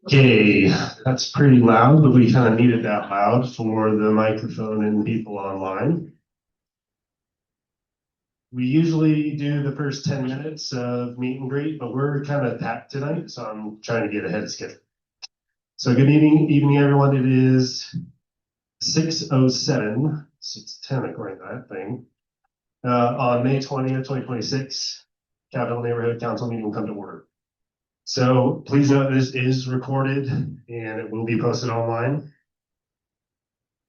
Okay, that's pretty loud, but we kind of needed that loud for the microphone and people online. We usually do the first 10 minutes of meet and greet, but we're kind of packed tonight, so I'm trying to get ahead of schedule. So good evening everyone. It is 6:07, 6:10 according to that thing. On May 20th, 2026, Capitol Neighborhood Council meeting will come to order. So please note this is recorded and it will be posted online.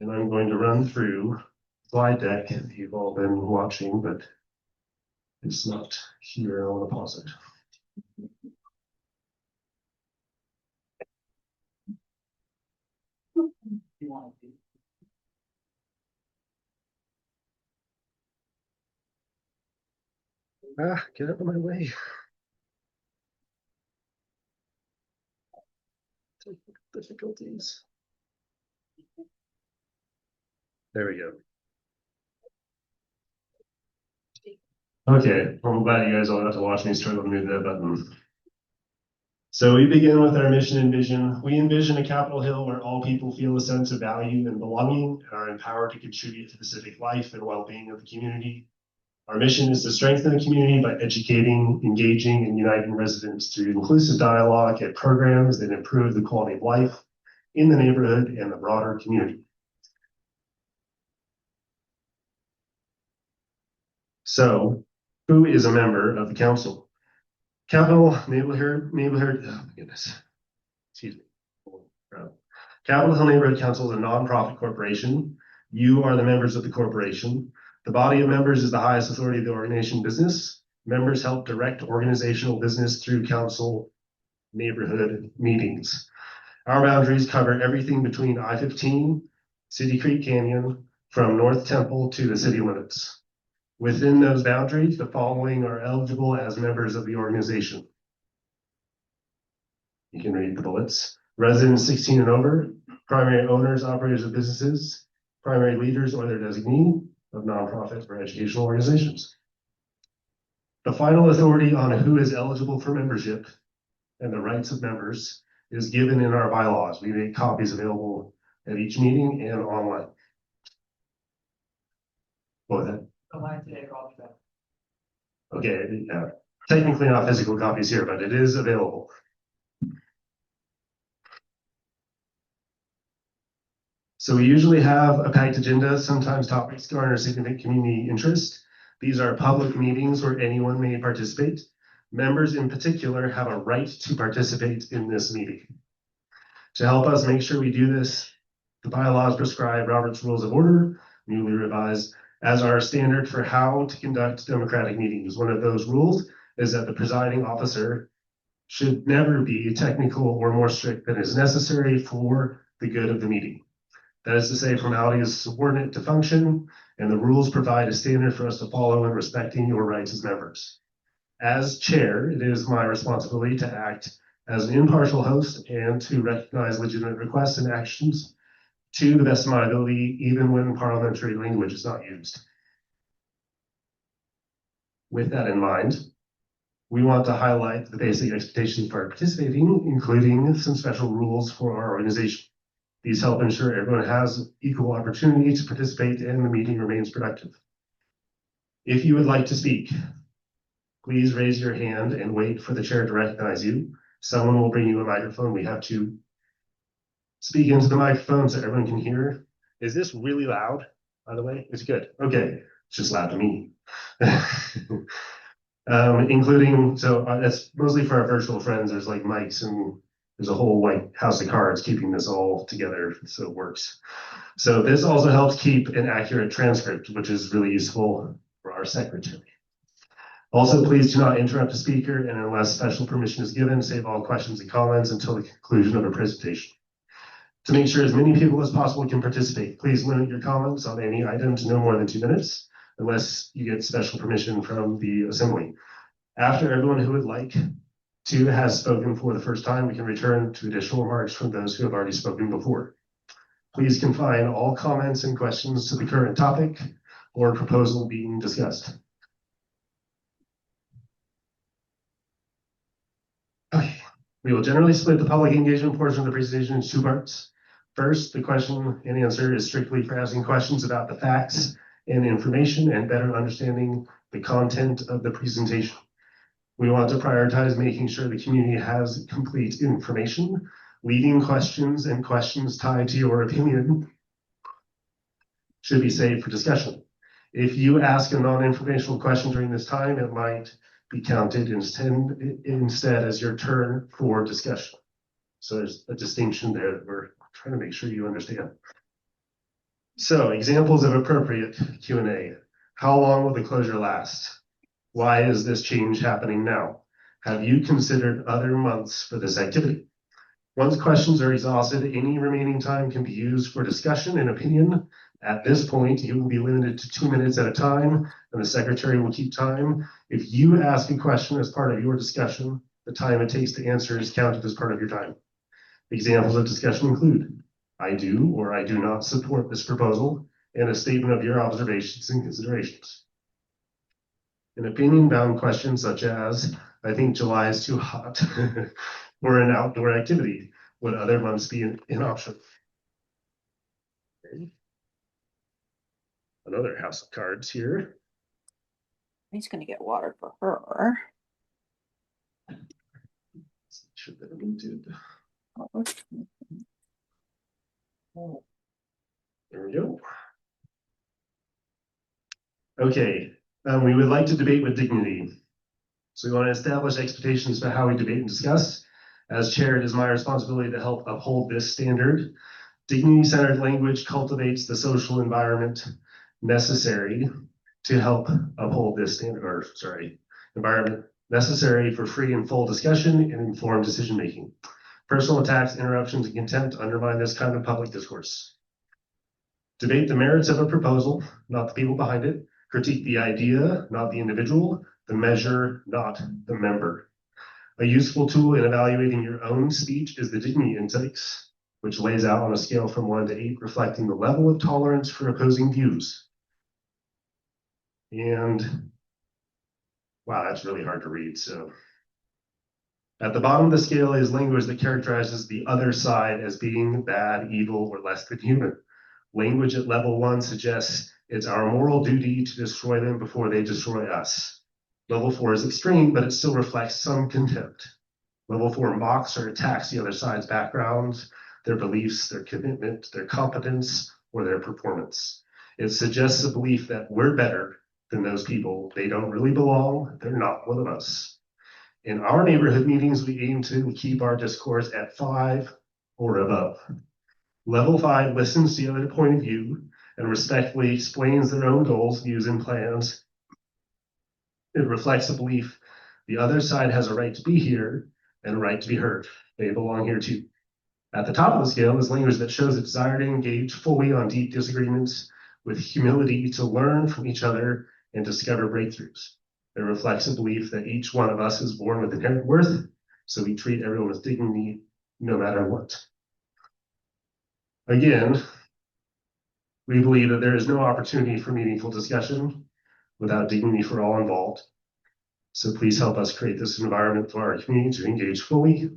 And I'm going to run through slide deck if you've all been watching, but it's not here. I want to pause it. Get out of my way. Difficulties. There we go. Okay, well, I'm glad you guys all got to watch me struggle to move that button. So we begin with our mission and vision. We envision a Capitol Hill where all people feel a sense of value and belonging and are empowered to contribute to the civic life and well-being of the community. Our mission is to strengthen the community by educating, engaging, and uniting residents through inclusive dialogue and programs that improve the quality of life in the neighborhood and the broader community. So, who is a member of the council? Capitol Neighborhood, oh my goodness, excuse me. Capitol Hill Neighborhood Council is a nonprofit corporation. You are the members of the corporation. The body of members is the highest authority of the organization business. Members help direct organizational business through council neighborhood meetings. Our boundaries cover everything between I-15, City Creek Canyon, from North Temple to the city limits. Within those boundaries, the following are eligible as members of the organization. You can read the bullets. Residents 16 and over, primary owners, operators of businesses, primary leaders or their designee of nonprofits or educational organizations. The final authority on who is eligible for membership and the rights of members is given in our bylaws. We make copies available at each meeting and online. What was that? Okay, yeah. Technically not physical copies here, but it is available. So we usually have a packed agenda. Sometimes topics garner significant community interest. These are public meetings where anyone may participate. Members in particular have a right to participate in this meeting. To help us make sure we do this, the bylaws prescribe Robert's Rules of Order, newly revised, as our standard for how to conduct democratic meetings. One of those rules is that the presiding officer should never be technical or more strict than is necessary for the good of the meeting. That is to say, formality is subordinate to function, and the rules provide a standard for us to follow in respecting your rights as members. As chair, it is my responsibility to act as an impartial host and to recognize legitimate requests and actions to the best of my ability, even when parliamentary language is not used. With that in mind, we want to highlight the basic expectations for participating, including some special rules for our organization. These help ensure everyone has equal opportunity to participate and the meeting remains productive. If you would like to speak, please raise your hand and wait for the chair to recognize you. Someone will bring you a microphone. We have to speak into the microphone so everyone can hear. Is this really loud, by the way? It's good. Okay, it's just loud to me. Including, so that's mostly for our virtual friends. There's like mics and there's a whole like house of cards keeping this all together so it works. So this also helps keep an accurate transcript, which is really useful for our secretary. Also, please do not interrupt the speaker, and unless special permission is given, save all questions and comments until the conclusion of the presentation. To make sure as many people as possible can participate, please limit your comments on any item to no more than 2 minutes, unless you get special permission from the assembly. After everyone who would like to has spoken for the first time, we can return to additional remarks from those who have already spoken before. Please confine all comments and questions to the current topic or proposal being discussed. Okay, We will generally split the public engagement portion of the presentation into two parts. First, the question and answer is strictly for asking questions about the facts and information and better understanding the content of the presentation. We want to prioritize making sure the community has complete information. Leading questions and questions tied to your opinion should be saved for discussion. If you ask a non-informational question during this time, it might be counted instead as your turn for discussion. So there's a distinction there that we're trying to make sure you understand. So examples of appropriate Q&A. How long will the closure last? Why is this change happening now? Have you considered other months for this activity? Once questions are exhausted, any remaining time can be used for discussion and opinion. At this point, you will be limited to 2 minutes at a time, and the secretary will keep time. If you ask a question as part of your discussion, the time it takes to answer is counted as part of your time. Examples of discussion include, I do or I do not support this proposal, and a statement of your observations and considerations. An opinion-bound question such as, I think July is too hot, or an outdoor activity. Would other months be an option? Okay. Another house of cards here. He's going to get water for her. Should have been muted. There we go. Okay, we would like to debate with dignity. So we want to establish expectations for how we debate and discuss. As chair, it is my responsibility to help uphold this standard. Dignity-centered language cultivates the social environment necessary to help uphold this standard, environment necessary for free and full discussion and informed decision-making. Personal attacks, interruptions, and contempt undermine this kind of public discourse. Debate the merits of a proposal, not the people behind it. Critique the idea, not the individual. The measure, not the member. A useful tool in evaluating your own speech is the Dignity Index, which lays out on a scale from 1 to 8, reflecting the level of tolerance for opposing views. And wow, that's really hard to read. So at the bottom of the scale is language that characterizes the other side as being bad, evil, or less than human. Language at level 1 suggests it's our moral duty to destroy them before they destroy us. Level 4 is extreme, but it still reflects some contempt. Level 4 mocks or attacks the other side's background, their beliefs, their commitment, their competence, or their performance. It suggests a belief that we're better than those people. They don't really belong. They're not one of us. In our neighborhood meetings, we aim to keep our discourse at 5 or above. Level 5 listens to the other point of view and respectfully explains their own goals, views, and plans. It reflects a belief the other side has a right to be here and a right to be heard. They belong here too. At the top of the scale is language that shows a desire to engage fully on deep disagreements with humility to learn from each other and discover breakthroughs. It reflects a belief that each one of us is born with inherent worth, so we treat everyone with dignity no matter what. Again, we believe that there is no opportunity for meaningful discussion without dignity for all involved. So please help us create this environment for our community to engage fully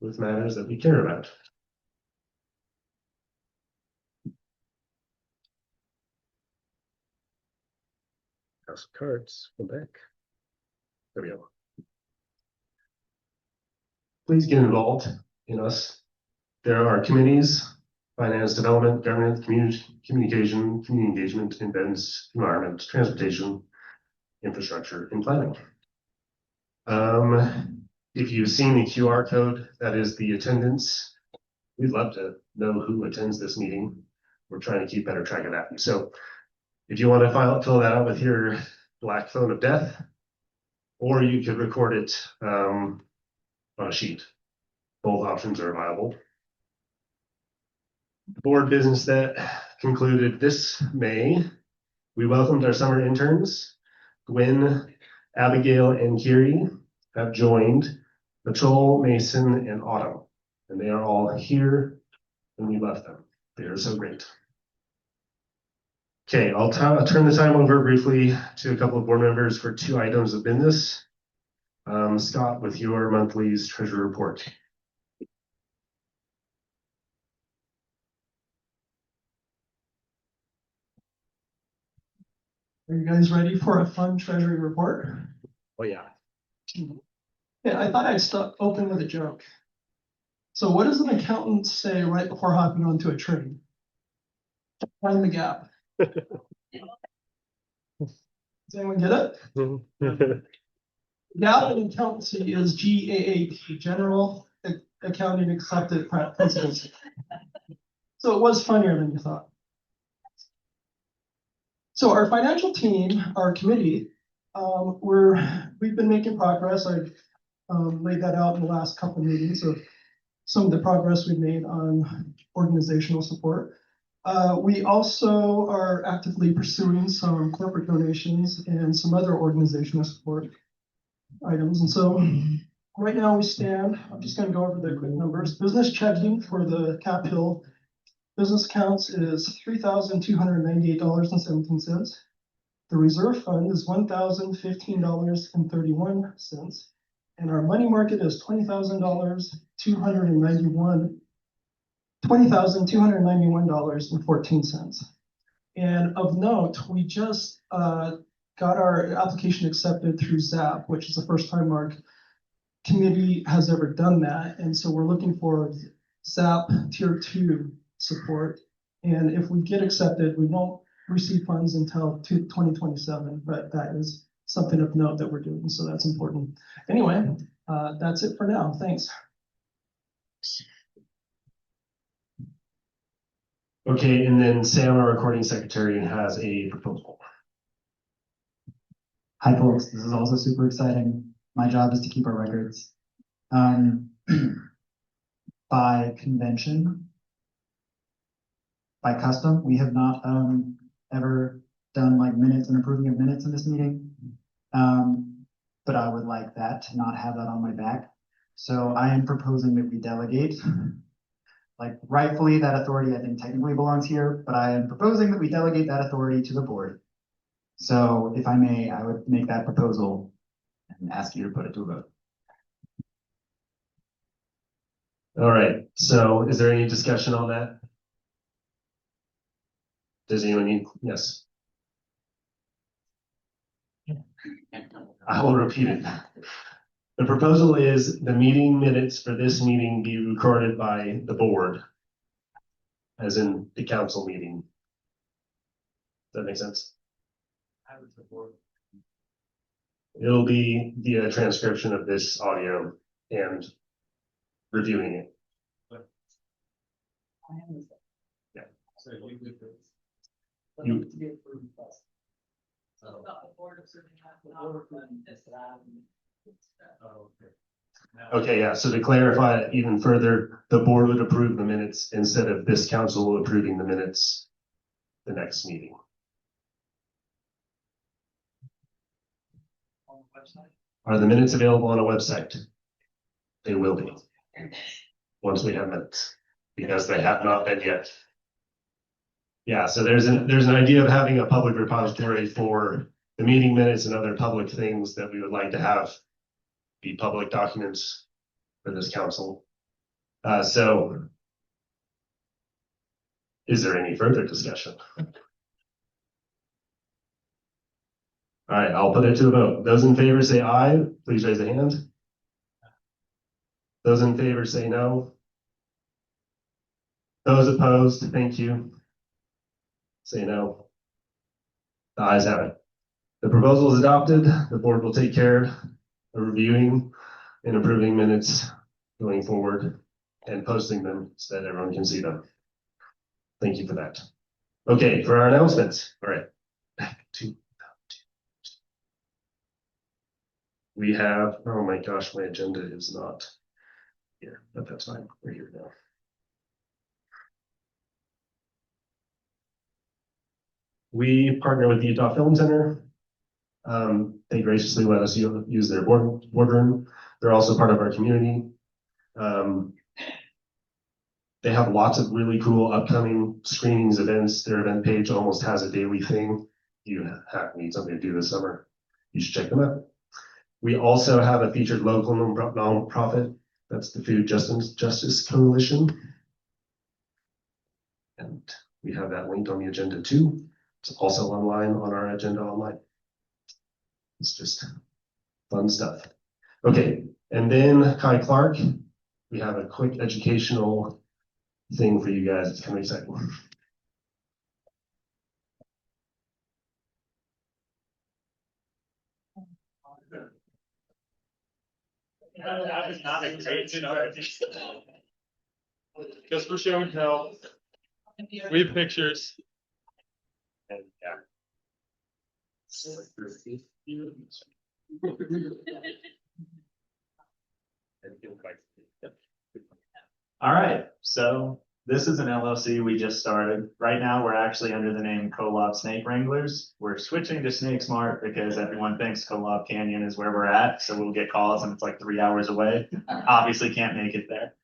with matters that we care about. House of cards, go back. There we go. Please get involved in us. There are committees, finance, development, government, communication, community engagement, events, environment, transportation, infrastructure, and planning. If you've seen the QR code, that is the attendance. We'd love to know who attends this meeting. We're trying to keep better track of that. So if you want to fill that out with your black phone of death, or you could record it on a sheet. Both options are viable. Board business that concluded this May. We welcomed our summer interns. Gwen, Abigail, and Kiri have joined Patrol, Mason, and Autumn. And they are all here when we left them. They are so great. Okay, I'll turn the time over briefly to a couple of board members for 2 items of business. Scott, with your monthly's treasury report. Are you guys ready for a fun treasury report? Oh, yeah. Yeah, I thought I'd open with a joke. So what does an accountant say right before hopping onto a train? Find the gap. Does anyone get it? Gap in accountancy is GAAP, General Accounting Accepted Principles. So it was funnier than you thought. So our financial team, our committee, we've been making progress. I've laid that out in the last couple of meetings of some of the progress we've made on organizational support. We also are actively pursuing some corporate donations and some other organizational support items. And so right now we stand, I'm just going to go over the quick numbers. Business checking for the Cap Hill business accounts is $3,298.17. The reserve fund is $1,015.31. And our money market is $20,291.14. And of note, we just got our application accepted through ZAP, which is the first time our committee has ever done that. And so we're looking for ZAP Tier 2 support. And if we get accepted, we won't receive funds until 2027, but that is something of note that we're doing, so that's important. Anyway, that's it for now. Thanks. Okay, and then Sam, our recording secretary, has a proposal. Hi folks, this is also super exciting. My job is to keep our records. By convention, by custom, we have not ever done like minutes and approving of minutes in this meeting. But I would like that to not have that on my back. So I am proposing that we delegate. Like rightfully, that authority I think technically belongs here, but I am proposing that we delegate that authority to the board. So if I may, I would make that proposal and ask you to put it to a vote. All right, so is there any discussion on that? Does anyone need, yes? I will repeat it. The proposal is the meeting minutes for this meeting be recorded by the board, as in the council meeting. Does that make sense? It'll be via transcription of this audio and reviewing it. Yeah. So okay, yeah, so to clarify it even further, the board would approve the minutes instead of this council approving the minutes the next meeting. On the website? Are the minutes available on a website? They will be once we have minutes, because they have not been yet. Yeah, so there's an idea of having a public repository for the meeting minutes and other public things that we would like to have be public documents for this council. So is there any further discussion? All right, I'll put it to a vote. Those in favor say aye. Please raise a hand. Those in favor say no. Those opposed, thank you. Say no. The ayes have it. The proposal is adopted. The board will take care of reviewing and approving minutes going forward and posting them so that everyone can see them. Thank you for that. Okay, for our announcements. All right, back to we have, oh my gosh, my agenda is not here, but that's fine. We're here now. We partner with the Utah Film Center. They graciously let us use their boardroom. They're also part of our community. They have lots of really cool upcoming screenings, events. Their event page almost has a daily thing. You need something to do this summer, you should check them out. We also have a featured local nonprofit. That's the Food Justice Coalition. And we have that linked on the agenda too. It's also online on our agenda online. It's just fun stuff. Okay, and then Kai Clark, we have a quick educational thing for you guys. It's kind of exciting. That is not a great just for show and tell. We have pictures. And yeah. All right, so this is an LLC we just started. Right now, we're actually under the name Kolob Snake Wranglers. We're switching to Snake Smart because everyone thinks Kolob Canyon is where we're at, so we'll get calls and it's like 3 hours away. Obviously can't make it there.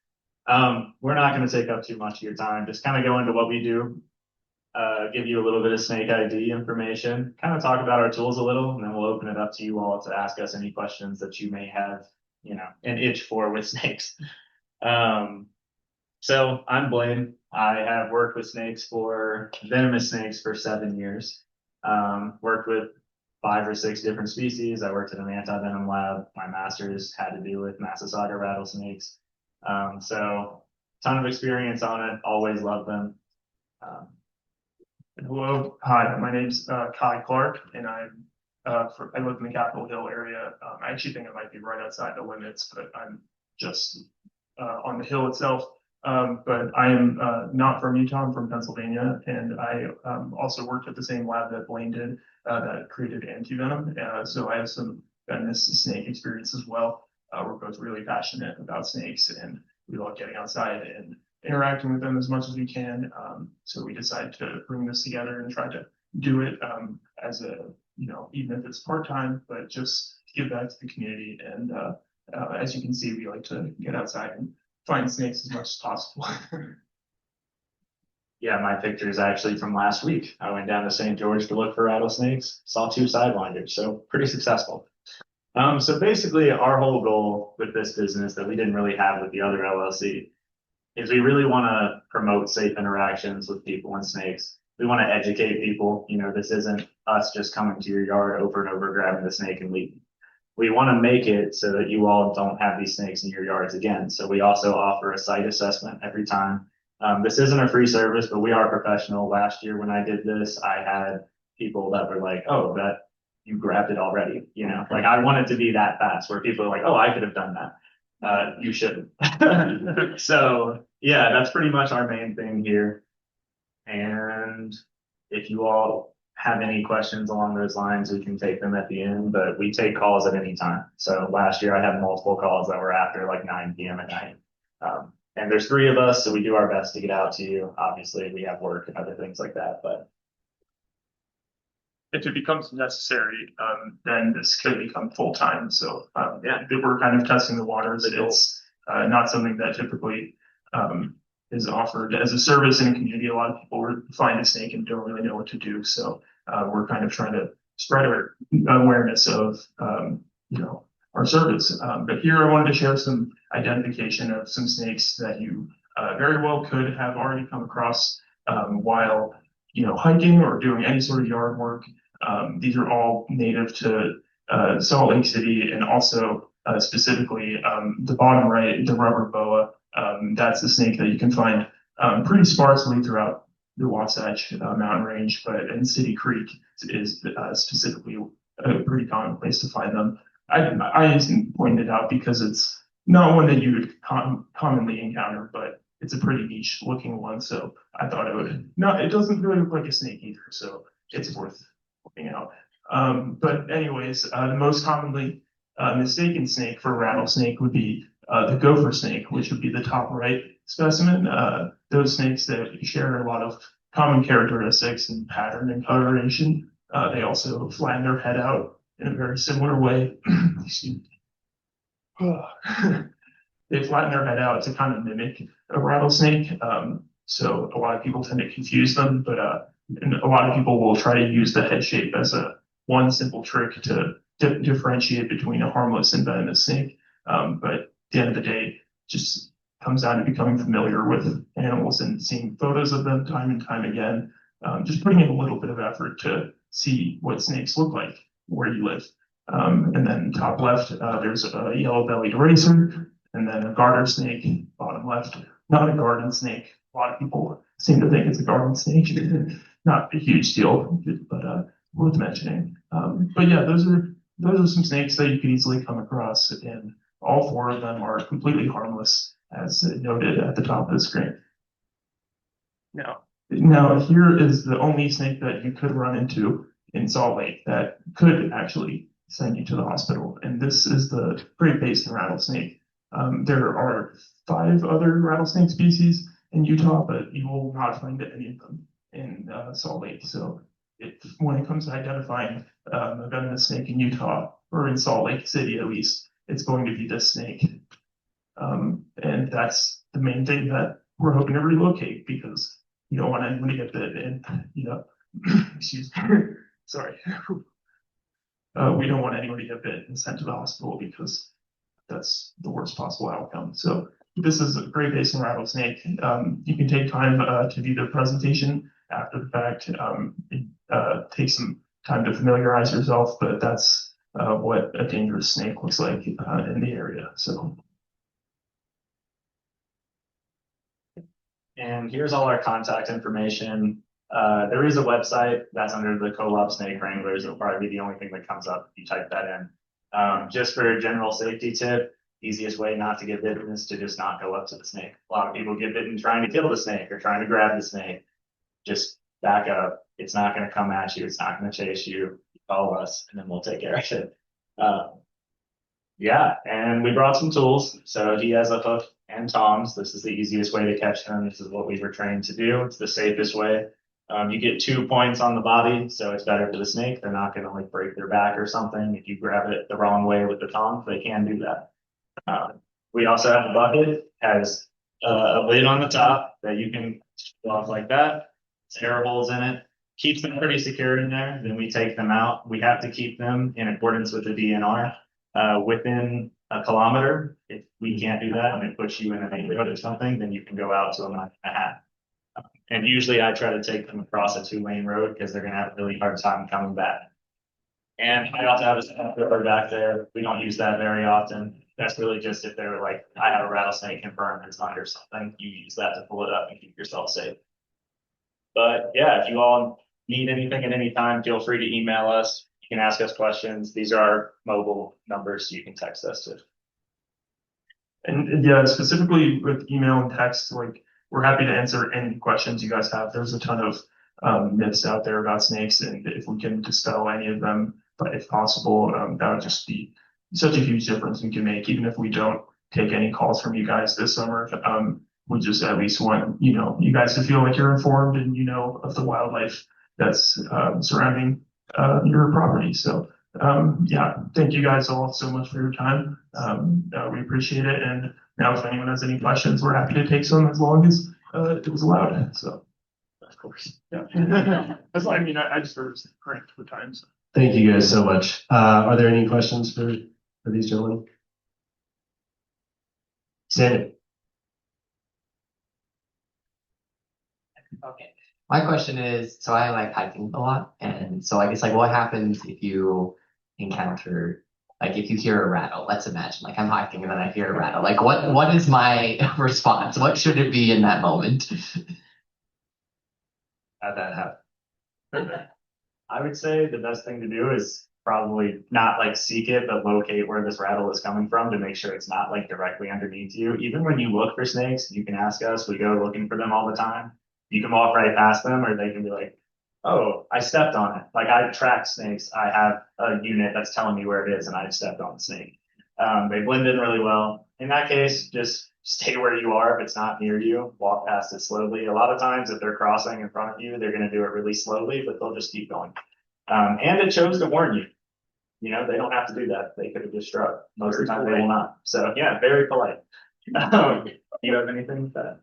We're not going to take up too much of your time, just kind of go into what we do, give you a little bit of snake ID information, kind of talk about our tools a little, and then we'll open it up to you all to ask us any questions that you may have, you know, an itch for with snakes. So I'm Blaine. I have worked with venomous snakes for 7 years. Worked with 5 or 6 different species. I worked at an anti-venom lab. My master's had to do with Massasauga rattlesnakes. So ton of experience on it. Always loved them. Hello, hi, my name's Kai Clark, and I live in the Capitol Hill area. I actually think I might be right outside the limits, but I'm just on the hill itself. But I am not from Utah, I'm from Pennsylvania, and I also worked at the same lab that Blaine did that created anti-venom. So I have some venomous snake experience as well. We're both really passionate about snakes, and we love getting outside and interacting with them as much as we can. So we decided to bring this together and try to do it as a, you know, even if it's part-time, but just give back to the community. And as you can see, we like to get outside and find snakes as much as possible. Yeah, my picture is actually from last week. I went down to St. George to look for rattlesnakes, saw 2 sidewinders, so pretty successful. So basically our whole goal with this business that we didn't really have with the other LLC is we really want to promote safe interactions with people and snakes. We want to educate people. You know, this isn't us just coming to your yard over and over, grabbing the snake and leaving. We want to make it so that you all don't have these snakes in your yards again. So we also offer a site assessment every time. This isn't a free service, but we are professional. Last year when I did this, I had people that were like, oh, that you grabbed it already. You know, like I want it to be that fast where people are like, oh, I could have done that. You shouldn't. So yeah, that's pretty much our main thing here. And if you all have any questions along those lines, we can take them at the end, but we take calls at any time. So last year I had multiple calls that were after like 9 p.m. at night. And there's 3 of us, so we do our best to get out to you. Obviously we have work and other things like that, but if it becomes necessary, then this could become full-time. So yeah, we're kind of testing the waters. It's not something that typically is offered as a service in a community. A lot of people find a snake and don't really know what to do. So we're kind of trying to spread our awareness of you know, our service. But here I wanted to share some identification of some snakes that you very well could have already come across while, you know, hiking or doing any sort of yard work. These are all native to Salt Lake City, and also specifically the bottom right, the rubber boa. That's the snake that you can find pretty sparsely throughout the Wasatch Mountain Range, but in City Creek is specifically a pretty common place to find them. I pointed it out because it's not one that you would commonly encounter, but it's a pretty niche looking one. So I thought it would. No, it doesn't really look like a snake either, so it's worth looking out. But anyways, the most commonly mistaken snake for rattlesnake would be the gopher snake, which would be the top right specimen. Those snakes that share a lot of common characteristics and pattern and coloration. They also flatten their head out in a very similar way. Excuse me. They flatten their head out to kind of mimic a rattlesnake. So a lot of people tend to confuse them, but and a lot of people will try to use the head shape as one simple trick to differentiate between a harmless and venomous snake. But at the end of the day, just comes down to becoming familiar with animals and seeing photos of them time and time again. Just putting in a little bit of effort to see what snakes look like where you live. And then top left, there's a yellow-bellied racer, and then a garter snake. Bottom left, not a garden snake. A lot of people seem to think it's a garden snake. Not a huge deal, but worth mentioning. But yeah, those are some snakes that you could easily come across, and all four of them are completely harmless, as noted at the top of the screen. Now here is the only snake that you could run into in Salt Lake that could actually send you to the hospital, and this is the Great Basin rattlesnake. There are 5 other rattlesnake species in Utah, but you will not find any of them in Salt Lake. So when it comes to identifying a venomous snake in Utah, or in Salt Lake City at least, it's going to be this snake. And that's the main thing that we're hoping to relocate, because you don't want anyone to get bit, and excuse me, sorry. We don't want anyone to get bit and sent to the hospital, because that's the worst possible outcome. So this is a Great Basin rattlesnake. You can take time to view the presentation after the fact. Take some time to familiarize yourself, but that's what a dangerous snake looks like in the area. So. And here's all our contact information. There is a website that's under the Kolob Snake Wranglers. It'll probably be the only thing that comes up if you type that in. Just for a general safety tip, easiest way not to get bitten is to just not go up to the snake. A lot of people get bitten trying to kill the snake or trying to grab the snake. Just back up. It's not going to come at you. It's not going to chase you. Follow us, and then we'll take care of it. Yeah, and we brought some tools. So he has a hook and tongs. This is the easiest way to catch them. This is what we were trained to do. It's the safest way. You get 2 points on the body, so it's better for the snake. They're not going to like break their back or something if you grab it the wrong way with the tongs. They can do that. We also have a bucket, has a lid on the top that you can pull off like that. It's air holes in it. Keeps them pretty secure in there. Then we take them out. We have to keep them in accordance with the DNR within a kilometer. If we can't do that and it puts you in a neighborhood or something, then you can go out to a mile and a half. And usually I try to take them across a 2-lane road, because they're going to have a really hard time coming back. And I also have a step gripper back there. We don't use that very often. That's really just if they're like, I have a rattlesnake confirmed it's under something, you use that to pull it up and keep yourself safe. But yeah, if you all need anything at any time, feel free to email us. You can ask us questions. These are our mobile numbers, so you can text us too. And yeah, specifically with email and text, like, we're happy to answer any questions you guys have. There's a ton of myths out there about snakes, and if we can dispel any of them, but if possible, that would just be such a huge difference we can make. Even if we don't take any calls from you guys this summer, we just at least want you guys to feel like you're informed and of the wildlife that's surrounding your property. So yeah, thank you guys all so much for your time. We appreciate it. And now if anyone has any questions, we're happy to take some, as long as it was allowed. So of course, yeah. I just heard it correct for times. Thank you guys so much. Are there any questions for these gentlemen? Sandy. Okay. My question is, so I like hiking a lot, and so I guess like what happens if you encounter, like if you hear a rattle? Let's imagine like I'm hiking and then I hear a rattle. Like what is my response? What should it be in that moment? How'd that happen? I would say the best thing to do is probably not like seek it, but locate where this rattle is coming from to make sure it's not like directly underneath you. Even when you look for snakes, you can ask us. We go looking for them all the time. You can walk right past them, or they can be like, oh, I stepped on it. Like, I track snakes. I have a unit that's telling me where it is, and I stepped on the snake. They blend in really well. In that case, just stay where you are. If it's not near you, walk past it slowly. A lot of times, if they're crossing in front of you, they're going to do it really slowly, but they'll just keep going. And it chose to warn you. They don't have to do that. They could have just struck. Most of the time, they will not. So, yeah, very polite. Do you have anything with that?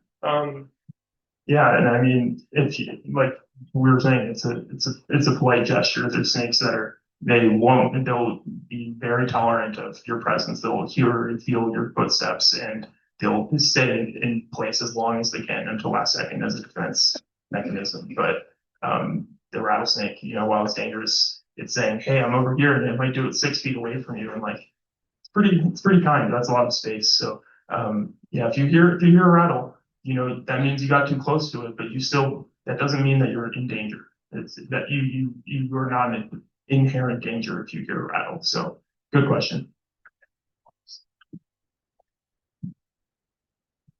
Yeah, and I mean, if you, like we were saying, it's a polite gesture. There's snakes that are they'll be very tolerant of your presence. They'll hear and feel your footsteps, and they'll stay in place as long as they can until last second as a defense mechanism. But the rattlesnake, while it's dangerous, it's saying, "Hey, I'm over here," and it might do it 6 feet away from you, and like it's pretty kind. That's a lot of space. So yeah, if you hear a rattle, that means you got too close to it, but that doesn't mean that you're in danger. It's that you are not in inherent danger if you hear a rattle. So good question.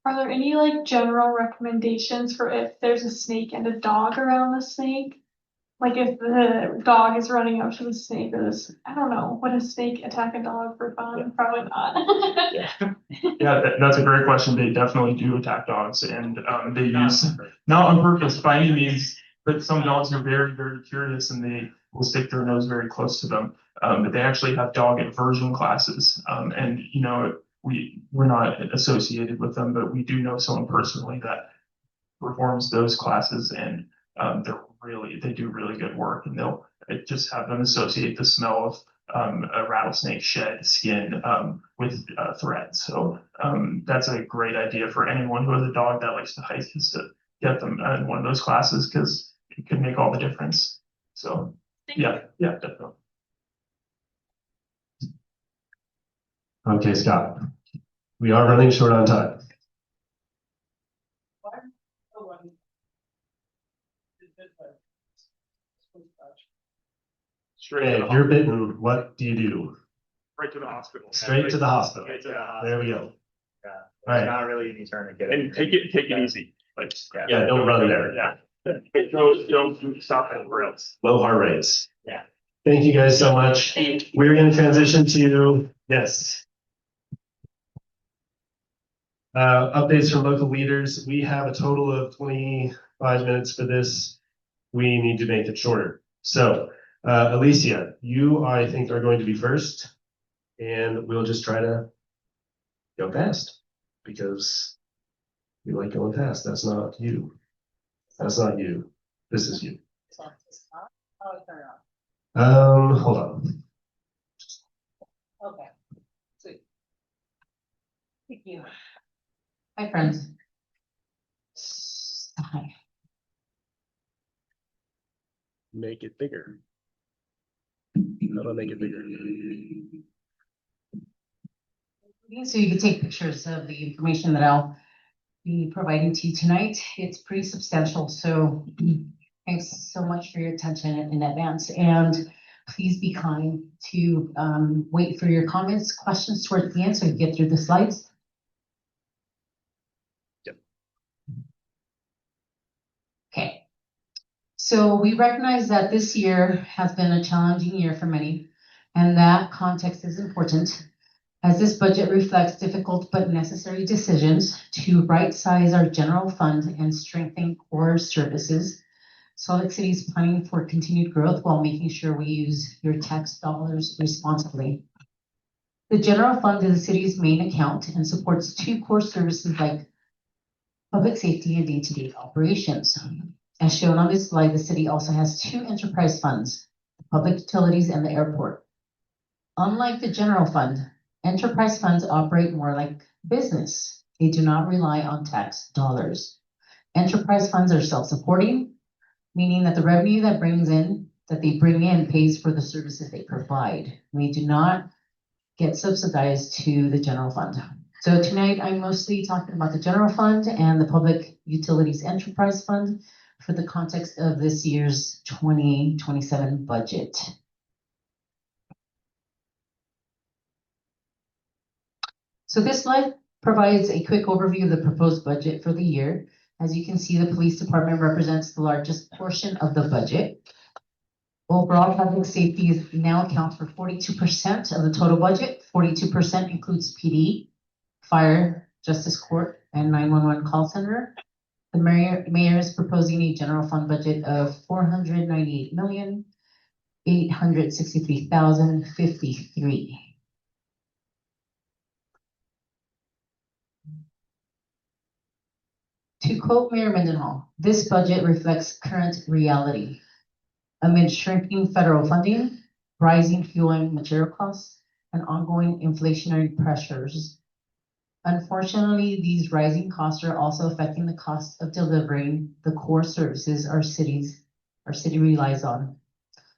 Are there any like general recommendations for if there's a snake and a dog around the snake? Like if the dog is running up to the snake or this, I don't know, would a snake attack a dog for fun? Yeah. Probably not. Yeah, that's a great question. They definitely do attack dogs, and they use not on purpose by any means, but some dogs are very, very curious and they will stick their nose very close to them. But they actually have dog aversion classes, and we're not associated with them, but we do know someone personally that performs those classes, and they do really good work, and they'll just have them associate the smell of a rattlesnake shed skin with thread. So that's a great idea for anyone who has a dog that likes to hike, is to get them in one of those classes, because it can make all the difference. So yeah, definitely. Okay, Scott, we are running short on time. Hey, if you're bitten, what do you do? Right to the hospital. Straight to the hospital. Straight to the hospital. There we go. Yeah. All right. Not really any turn to get And take it easy. Like Yeah, don't run there. Yeah. Don't stop at rails. Low heart rates. Yeah. Thank you guys so much. We're going to transition to, yes. Updates from local leaders. We have a total of 25 minutes for this. We need to make it shorter. So, Alicia, you, I think, are going to be first, and we'll just try to go fast because we like going fast. That's not you. That's not you. This is you. Hold on. Okay. Sweet. Thank you. Hi, friends. Hi. Make it bigger. How do I make it bigger? So you can take pictures of the information that I'll be providing to you tonight. It's pretty substantial, so thanks so much for your attention in advance, and please be kind to wait for your comments, questions towards the end so you get through the slides. Yep. Okay, so we recognize that this year has been a challenging year for many, and that context is important, as this budget reflects difficult but necessary decisions to right-size our general fund and strengthen core services. Salt Lake City is planning for continued growth while making sure we use your tax dollars responsibly. The general fund is the city's main account and supports two core services like public safety and day-to-day operations. As shown on this slide, the city also has two enterprise funds, the public utilities and the airport. Unlike the general fund, enterprise funds operate more like business. They do not rely on tax dollars. Enterprise funds are self-supporting, meaning that the revenue that they bring in pays for the services they provide. We do not get subsidized to the general fund. So tonight I'm mostly talking about the general fund and the public utilities enterprise fund for the context of this year's 2027 budget. So this slide provides a quick overview of the proposed budget for the year. As you can see, the police department represents the largest portion of the budget. Overall, public safety now accounts for 42% of the total budget. 42% includes PD, fire, justice court, and 911 call center. The mayor is proposing a general fund budget of $498,863,053. To quote Mayor Mendenhall, this budget reflects current reality. Amid shrinking federal funding, rising fuel and material costs, and ongoing inflationary pressures. Unfortunately, these rising costs are also affecting the cost of delivering the core services our city relies on.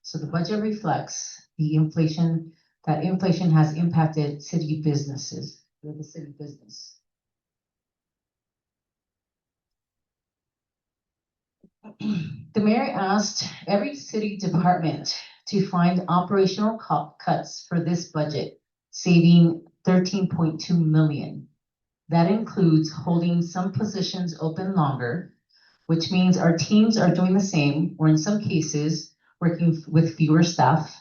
So the budget reflects the inflation has impacted city businesses, or the city business. The mayor asked every city department to find operational cuts for this budget, saving 13.2 million. That includes holding some positions open longer, which means our teams are doing the same, or in some cases, working with fewer staff.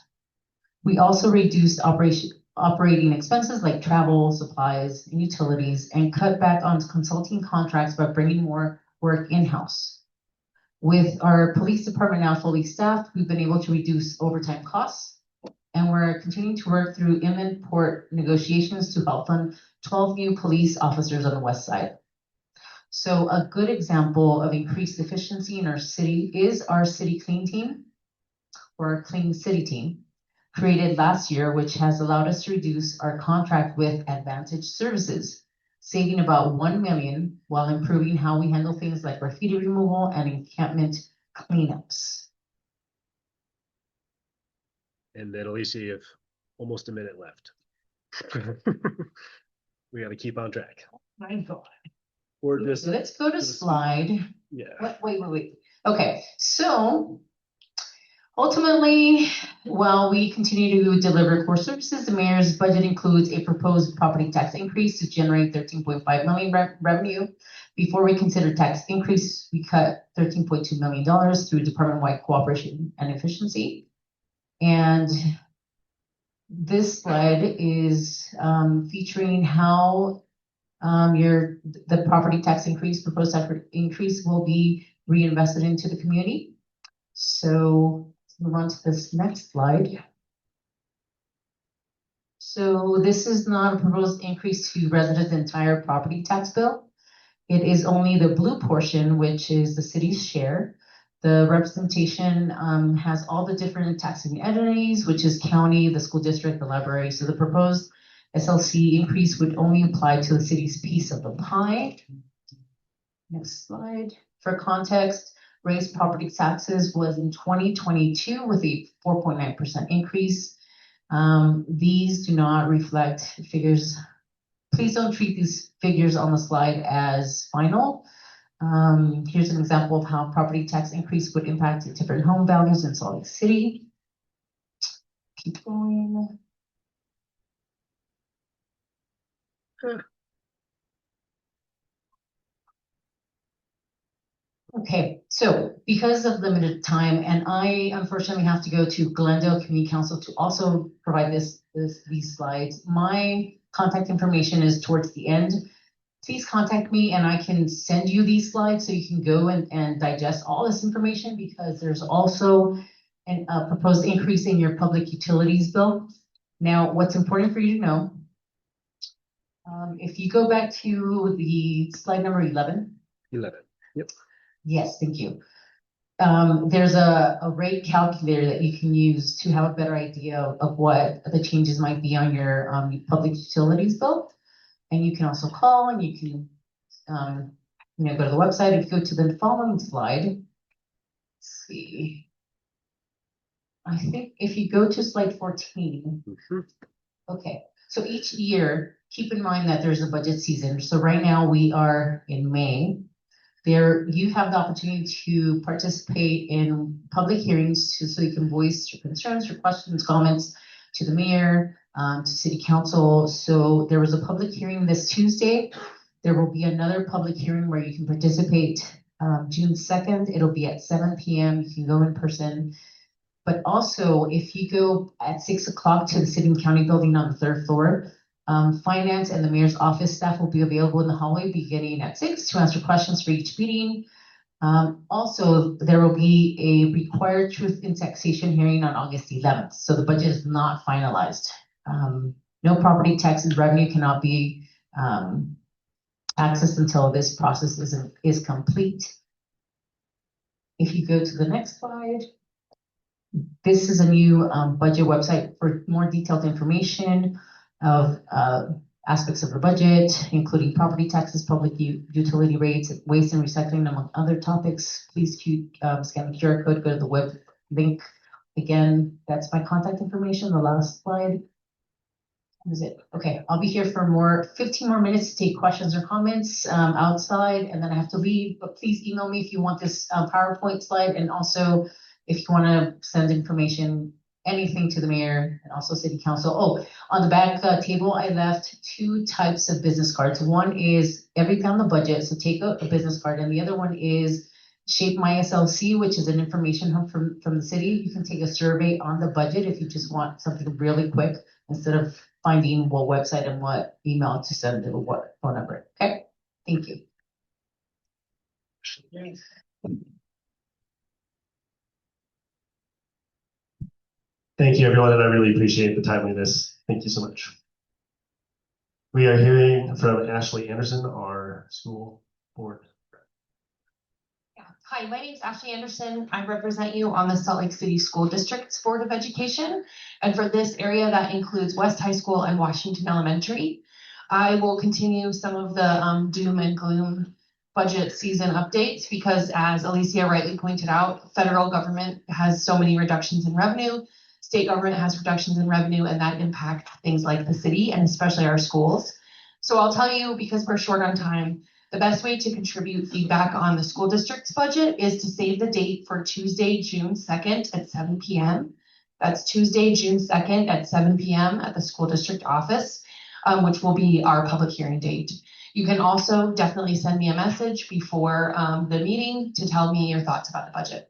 We also reduced operating expenses like travel, supplies, and utilities, and cut back on consulting contracts by bringing more work in-house. With our police department now fully staffed, we've been able to reduce overtime costs, and we're continuing to work through imminent port negotiations to help fund 12 new police officers on the west side. So a good example of increased efficiency in our city is our city clean team, or our clean city team, created last year, which has allowed us to reduce our contract with Advantage Services, saving about 1 million while improving how we handle things like graffiti removal and encampment cleanups. And then Alicia, you have almost a minute left. We got to keep on track. My God. Or just, So let's go to slide. yeah. Wait. Okay, so ultimately, while we continue to deliver core services, the mayor's budget includes a proposed property tax increase to generate 13.5 million revenue. Before we consider tax increase, we cut $13.2 million through department-wide cooperation and efficiency. And this slide is featuring how the property tax increase, proposed tax increase, will be reinvested into the community. So let's move on to this next slide. So this is not a proposed increase to residents' entire property tax bill. It is only the blue portion, which is the city's share. The representation has all the different taxing entities, which is county, the school district, the library. So the proposed SLC increase would only apply to the city's piece of the pie. Next slide. For context, raised property taxes was in 2022 with a 4.9% increase. These do not reflect figures. Please don't treat these figures on the slide as final. Here's an example of how property tax increase would impact different home values in Salt Lake City. Keep going. Okay, so because of limited time, and I unfortunately have to go to Glendale Community Council to also provide these slides. My contact information is towards the end. Please contact me and I can send you these slides so you can go and digest all this information, because there's also a proposed increase in your public utilities bill. Now, what's important for you to know, if you go back to the slide number 11. 11, yep. Yes, thank you. There's a rate calculator that you can use to have a better idea of what the changes might be on your public utilities bill. And you can also call, and you can go to the website. If you go to the following slide, let's see. I think if you go to slide 14, okay. So each year, keep in mind that there's a budget season. So right now we are in May. You have the opportunity to participate in public hearings so you can voice your concerns, your questions, comments to the mayor, to city council. So there was a public hearing this Tuesday. There will be another public hearing where you can participate June 2nd. It'll be at 7 p.m. You can go in person. But also, if you go at 6 o'clock to the city and county building on the 3rd floor, finance and the mayor's office staff will be available in the hallway beginning at 6 to answer questions for each meeting. Also, there will be a required truth in taxation hearing on August 11th. So the budget is not finalized. No property taxes revenue cannot be accessed until this process is complete. If you go to the next slide. this is a new budget website for more detailed information of aspects of the budget, including property taxes, public utility rates, waste and recycling, among other topics. Please scan the QR code, go to the web link. Again, that's my contact information. The last slide. That is it. Okay, I'll be here for 15 more minutes to take questions or comments outside, and then I have to leave. But please email me if you want this PowerPoint slide, and also if you want to send information, anything to the mayor and also city council. Oh, on the back table, I left 2 types of business cards. One is everything on the budget, so take a business card, and the other one is Shape My SLC, which is an information hub from the city. You can take a survey on the budget if you just want something really quick instead of finding what website and what email to send to what phone number. Okay, thank you. Thank you, everyone, and I really appreciate the timeliness. Thank you so much. We are hearing from Ashley Anderson, our school board. Hi, my name is Ashley Anderson. I represent you on the Salt Lake City School District's Board of Education. And for this area, that includes West High School and Washington Elementary. I will continue some of the doom and gloom budget season updates because, as Alicia rightly pointed out, federal government has so many reductions in revenue. State government has reductions in revenue, and that impact things like the city and especially our schools. So I'll tell you, because we're short on time, the best way to contribute feedback on the school district's budget is to save the date for Tuesday, June 2nd at 7 p.m. That's Tuesday, June 2nd at 7 p.m. at the school district office, which will be our public hearing date. You can also definitely send me a message before the meeting to tell me your thoughts about the budget.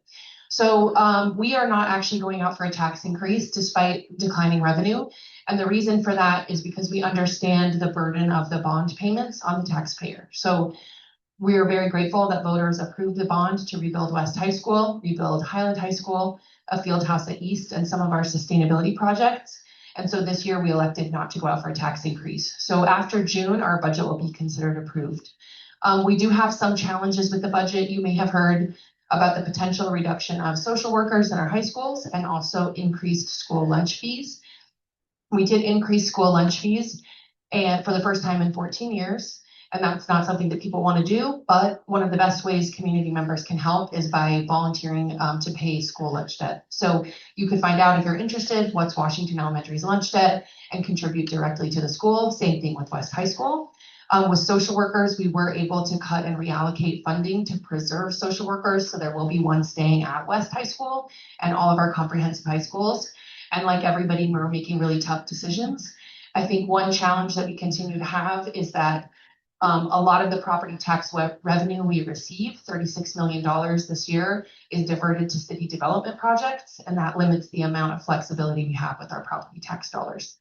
So we are not actually going out for a tax increase despite declining revenue. And the reason for that is because we understand the burden of the bond payments on the taxpayer. So we are very grateful that voters approved the bond to rebuild West High School, rebuild Highland High School, a field house at East, and some of our sustainability projects. And so this year we elected not to go out for a tax increase. So after June, our budget will be considered approved. We do have some challenges with the budget. You may have heard about the potential reduction of social workers in our high schools and also increased school lunch fees. We did increase school lunch fees and for the first time in 14 years, and that's not something that people want to do, but one of the best ways community members can help is by volunteering to pay school lunch debt. So you could find out if you're interested what's Washington Elementary's lunch debt and contribute directly to the school. Same thing with West High School. With social workers, we were able to cut and reallocate funding to preserve social workers. So there will be one staying at West High School and all of our comprehensive high schools. And like everybody, we're making really tough decisions. I think one challenge that we continue to have is that a lot of the property tax revenue we receive, $36 million this year, is diverted to city development projects, and that limits the amount of flexibility we have with our property tax dollars.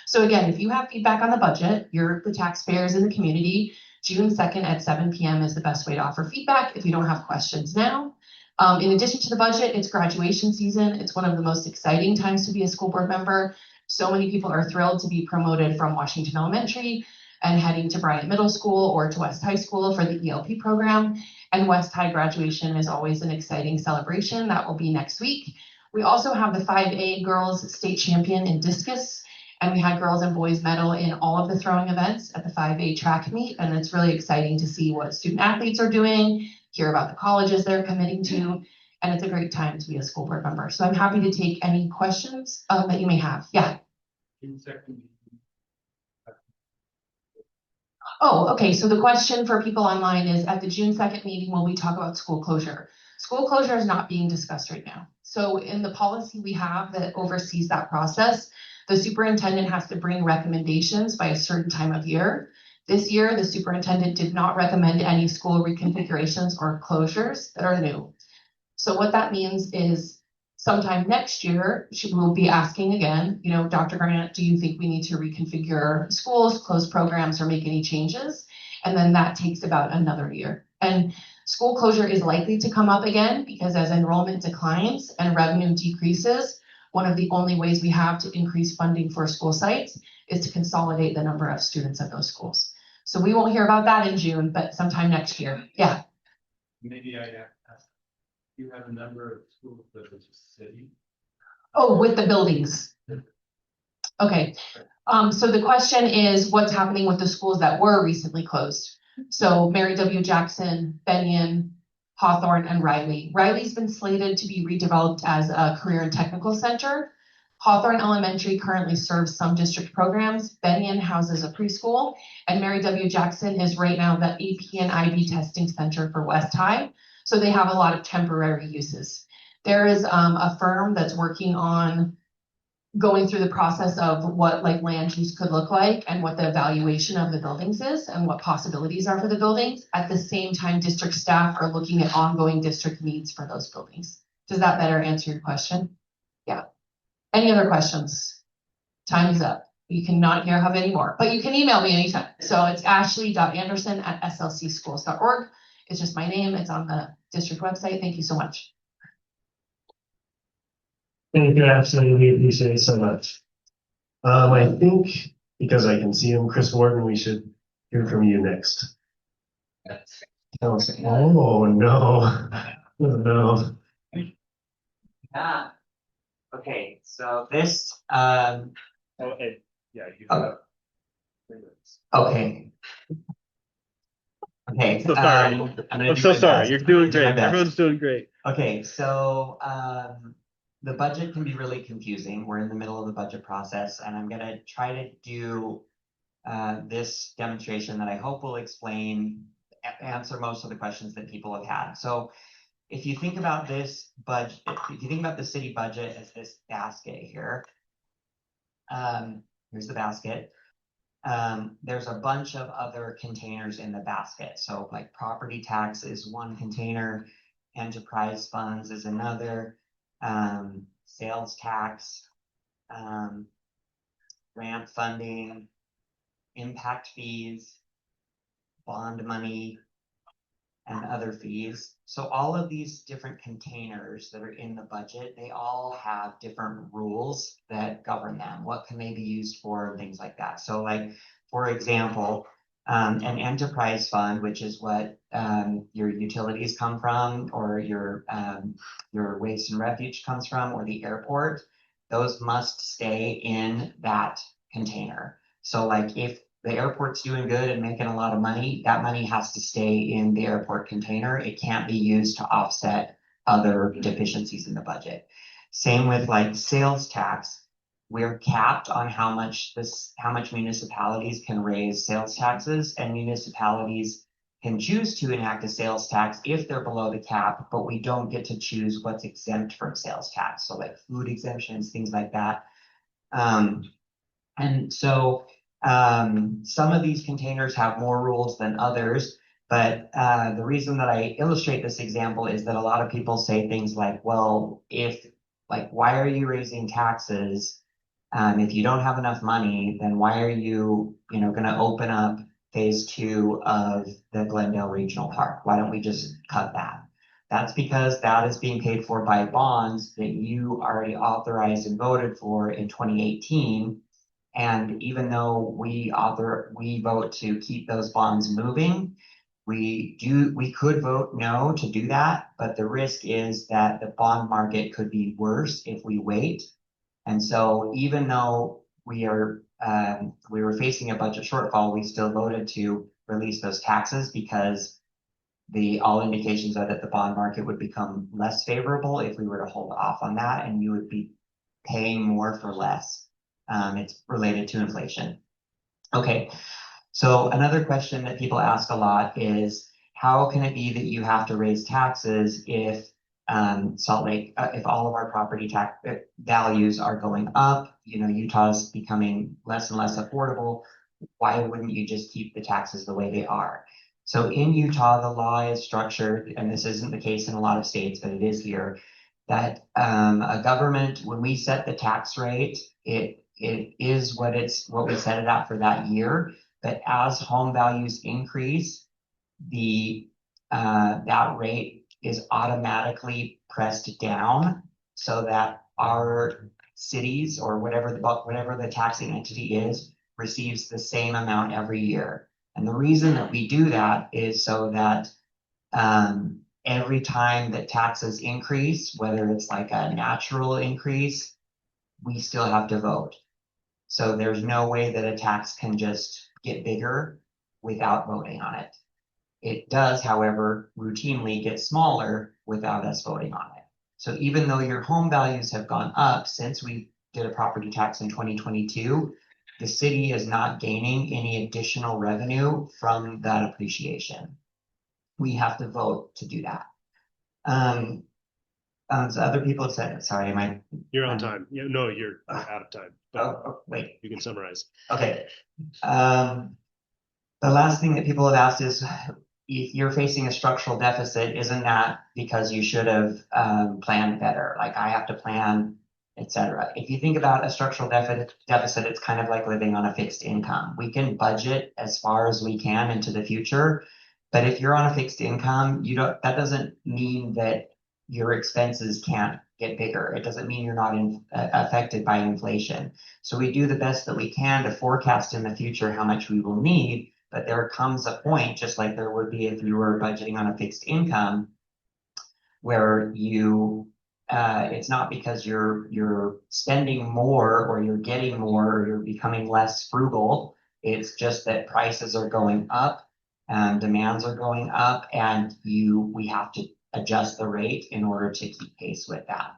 So again, if you have feedback on the budget, you're the taxpayers in the community, June 2nd at 7 p.m. is the best way to offer feedback if you don't have questions now. In addition to the budget, it's graduation season. It's one of the most exciting times to be a school board member. So many people are thrilled to be promoted from Washington Elementary and heading to Bryant Middle School or to West High School for the ELP program. And West High graduation is always an exciting celebration. That will be next week. We also have the 5A girls state champion in discus, and we had girls and boys medal in all of the throwing events at the 5A track meet. And it's really exciting to see what student athletes are doing, hear about the colleges they're committing to, and it's a great time to be a school board member. So I'm happy to take any questions that you may have. Yeah. Oh, okay. So the question for people online is, at the June 2nd meeting, will we talk about school closure? School closure is not being discussed right now. So in the policy we have that oversees that process, the superintendent has to bring recommendations by a certain time of year. This year, the superintendent did not recommend any school reconfigurations or closures that are new. So what that means is sometime next year, she will be asking again, Dr. Grant, do you think we need to reconfigure schools, close programs, or make any changes? And then that takes about another year. And school closure is likely to come up again because as enrollment declines and revenue decreases, one of the only ways we have to increase funding for school sites is to consolidate the number of students at those schools. So we won't hear about that in June, but sometime next year. Yeah. Maybe I ask, do you have a number of schools that is a city? Oh, with the buildings. Okay, so the question is what's happening with the schools that were recently closed? So Mary W. Jackson, Benyon, Hawthorne, and Riley. Riley's been slated to be redeveloped as a career and technical center. Hawthorne Elementary currently serves some district programs. Benyon houses a preschool, and Mary W. Jackson is right now the AP and IB testing center for West High. So they have a lot of temporary uses. There is a firm that's working on going through the process of what like land use could look like and what the evaluation of the buildings is and what possibilities are for the buildings. At the same time, district staff are looking at ongoing district needs for those buildings. Does that better answer your question? Yeah. Any other questions? Time is up. You cannot hear have any more, but you can email me anytime. So it's ashley.anderson@slcschools.org. It's just my name. It's on the district website. Thank you so much. Thank you, Ashley. We appreciate it so much. I think because I can see him, Chris Wharton, we should hear from you next. Oh no. Oh, no. Okay, so this, Oh, and yeah, you have 3 minutes. okay. Okay. So sorry. I'm so sorry. You're doing great. Everyone's doing great. Okay, so the budget can be really confusing. We're in the middle of the budget process, and I'm gonna try to do this demonstration that I hope will answer most of the questions that people have had. So if you think about this budget, if you think about the city budget as this basket here, here's the basket. There's a bunch of other containers in the basket. So like property tax is one container, enterprise funds is another, sales tax, grant funding, impact fees, bond money, and other fees. So all of these different containers that are in the budget, they all have different rules that govern them. What can they be used for, things like that. So like, for example, an enterprise fund, which is what your utilities come from, or your waste and refuge comes from, or the airport, those must stay in that container. So like if the airport's doing good and making a lot of money, that money has to stay in the airport container. It can't be used to offset other deficiencies in the budget. Same with like sales tax. We're capped on how much municipalities can raise sales taxes, and municipalities can choose to enact a sales tax if they're below the cap, but we don't get to choose what's exempt from sales tax. So like food exemptions, things like that. And so some of these containers have more rules than others, but the reason that I illustrate this example is that a lot of people say things like, well, why are you raising taxes? If you don't have enough money, then why are you, going to open up phase 2 of the Glendale Regional Park? Why don't we just cut that? That's because that is being paid for by bonds that you already authorized and voted for in 2018. And even though we vote to keep those bonds moving, we could vote no to do that, but the risk is that the bond market could be worse if we wait. And so even though we were facing a budget shortfall, we still voted to release those taxes because all indications are that the bond market would become less favorable if we were to hold off on that, and you would be paying more for less. It's related to inflation. Okay, so another question that people ask a lot is, how can it be that you have to raise taxes if Salt Lake, if all of our property tax values are going up, Utah's becoming less and less affordable, why wouldn't you just keep the taxes the way they are? So in Utah, the law is structured, and this isn't the case in a lot of states, but it is here, that a government, when we set the tax rate, it is what we set it at for that year. But as home values increase, that rate is automatically pressed down so that our cities, or whatever the taxing entity is, receives the same amount every year. And the reason that we do that is so that every time that taxes increase, whether it's like a natural increase we still have to vote. So there's no way that a tax can just get bigger without voting on it. It does, however, routinely get smaller without us voting on it. So even though your home values have gone up since we did a property tax in 2022, the city is not gaining any additional revenue from that appreciation. We have to vote to do that. So other people have said, sorry, You're on time. No, you're out of time. But wait. you can summarize. Okay. The last thing that people have asked is, if you're facing a structural deficit, isn't that because you should have planned better? Like I have to plan, etc. If you think about a structural deficit, it's kind of like living on a fixed income. We can budget as far as we can into the future, but if you're on a fixed income, that doesn't mean that your expenses can't get bigger. It doesn't mean you're not affected by inflation. So we do the best that we can to forecast in the future how much we will need. But there comes a point, just like there would be if you were budgeting on a fixed income, where it's not because you're spending more or you're getting more or you're becoming less frugal. It's just that prices are going up and demands are going up, and we have to adjust the rate in order to keep pace with that.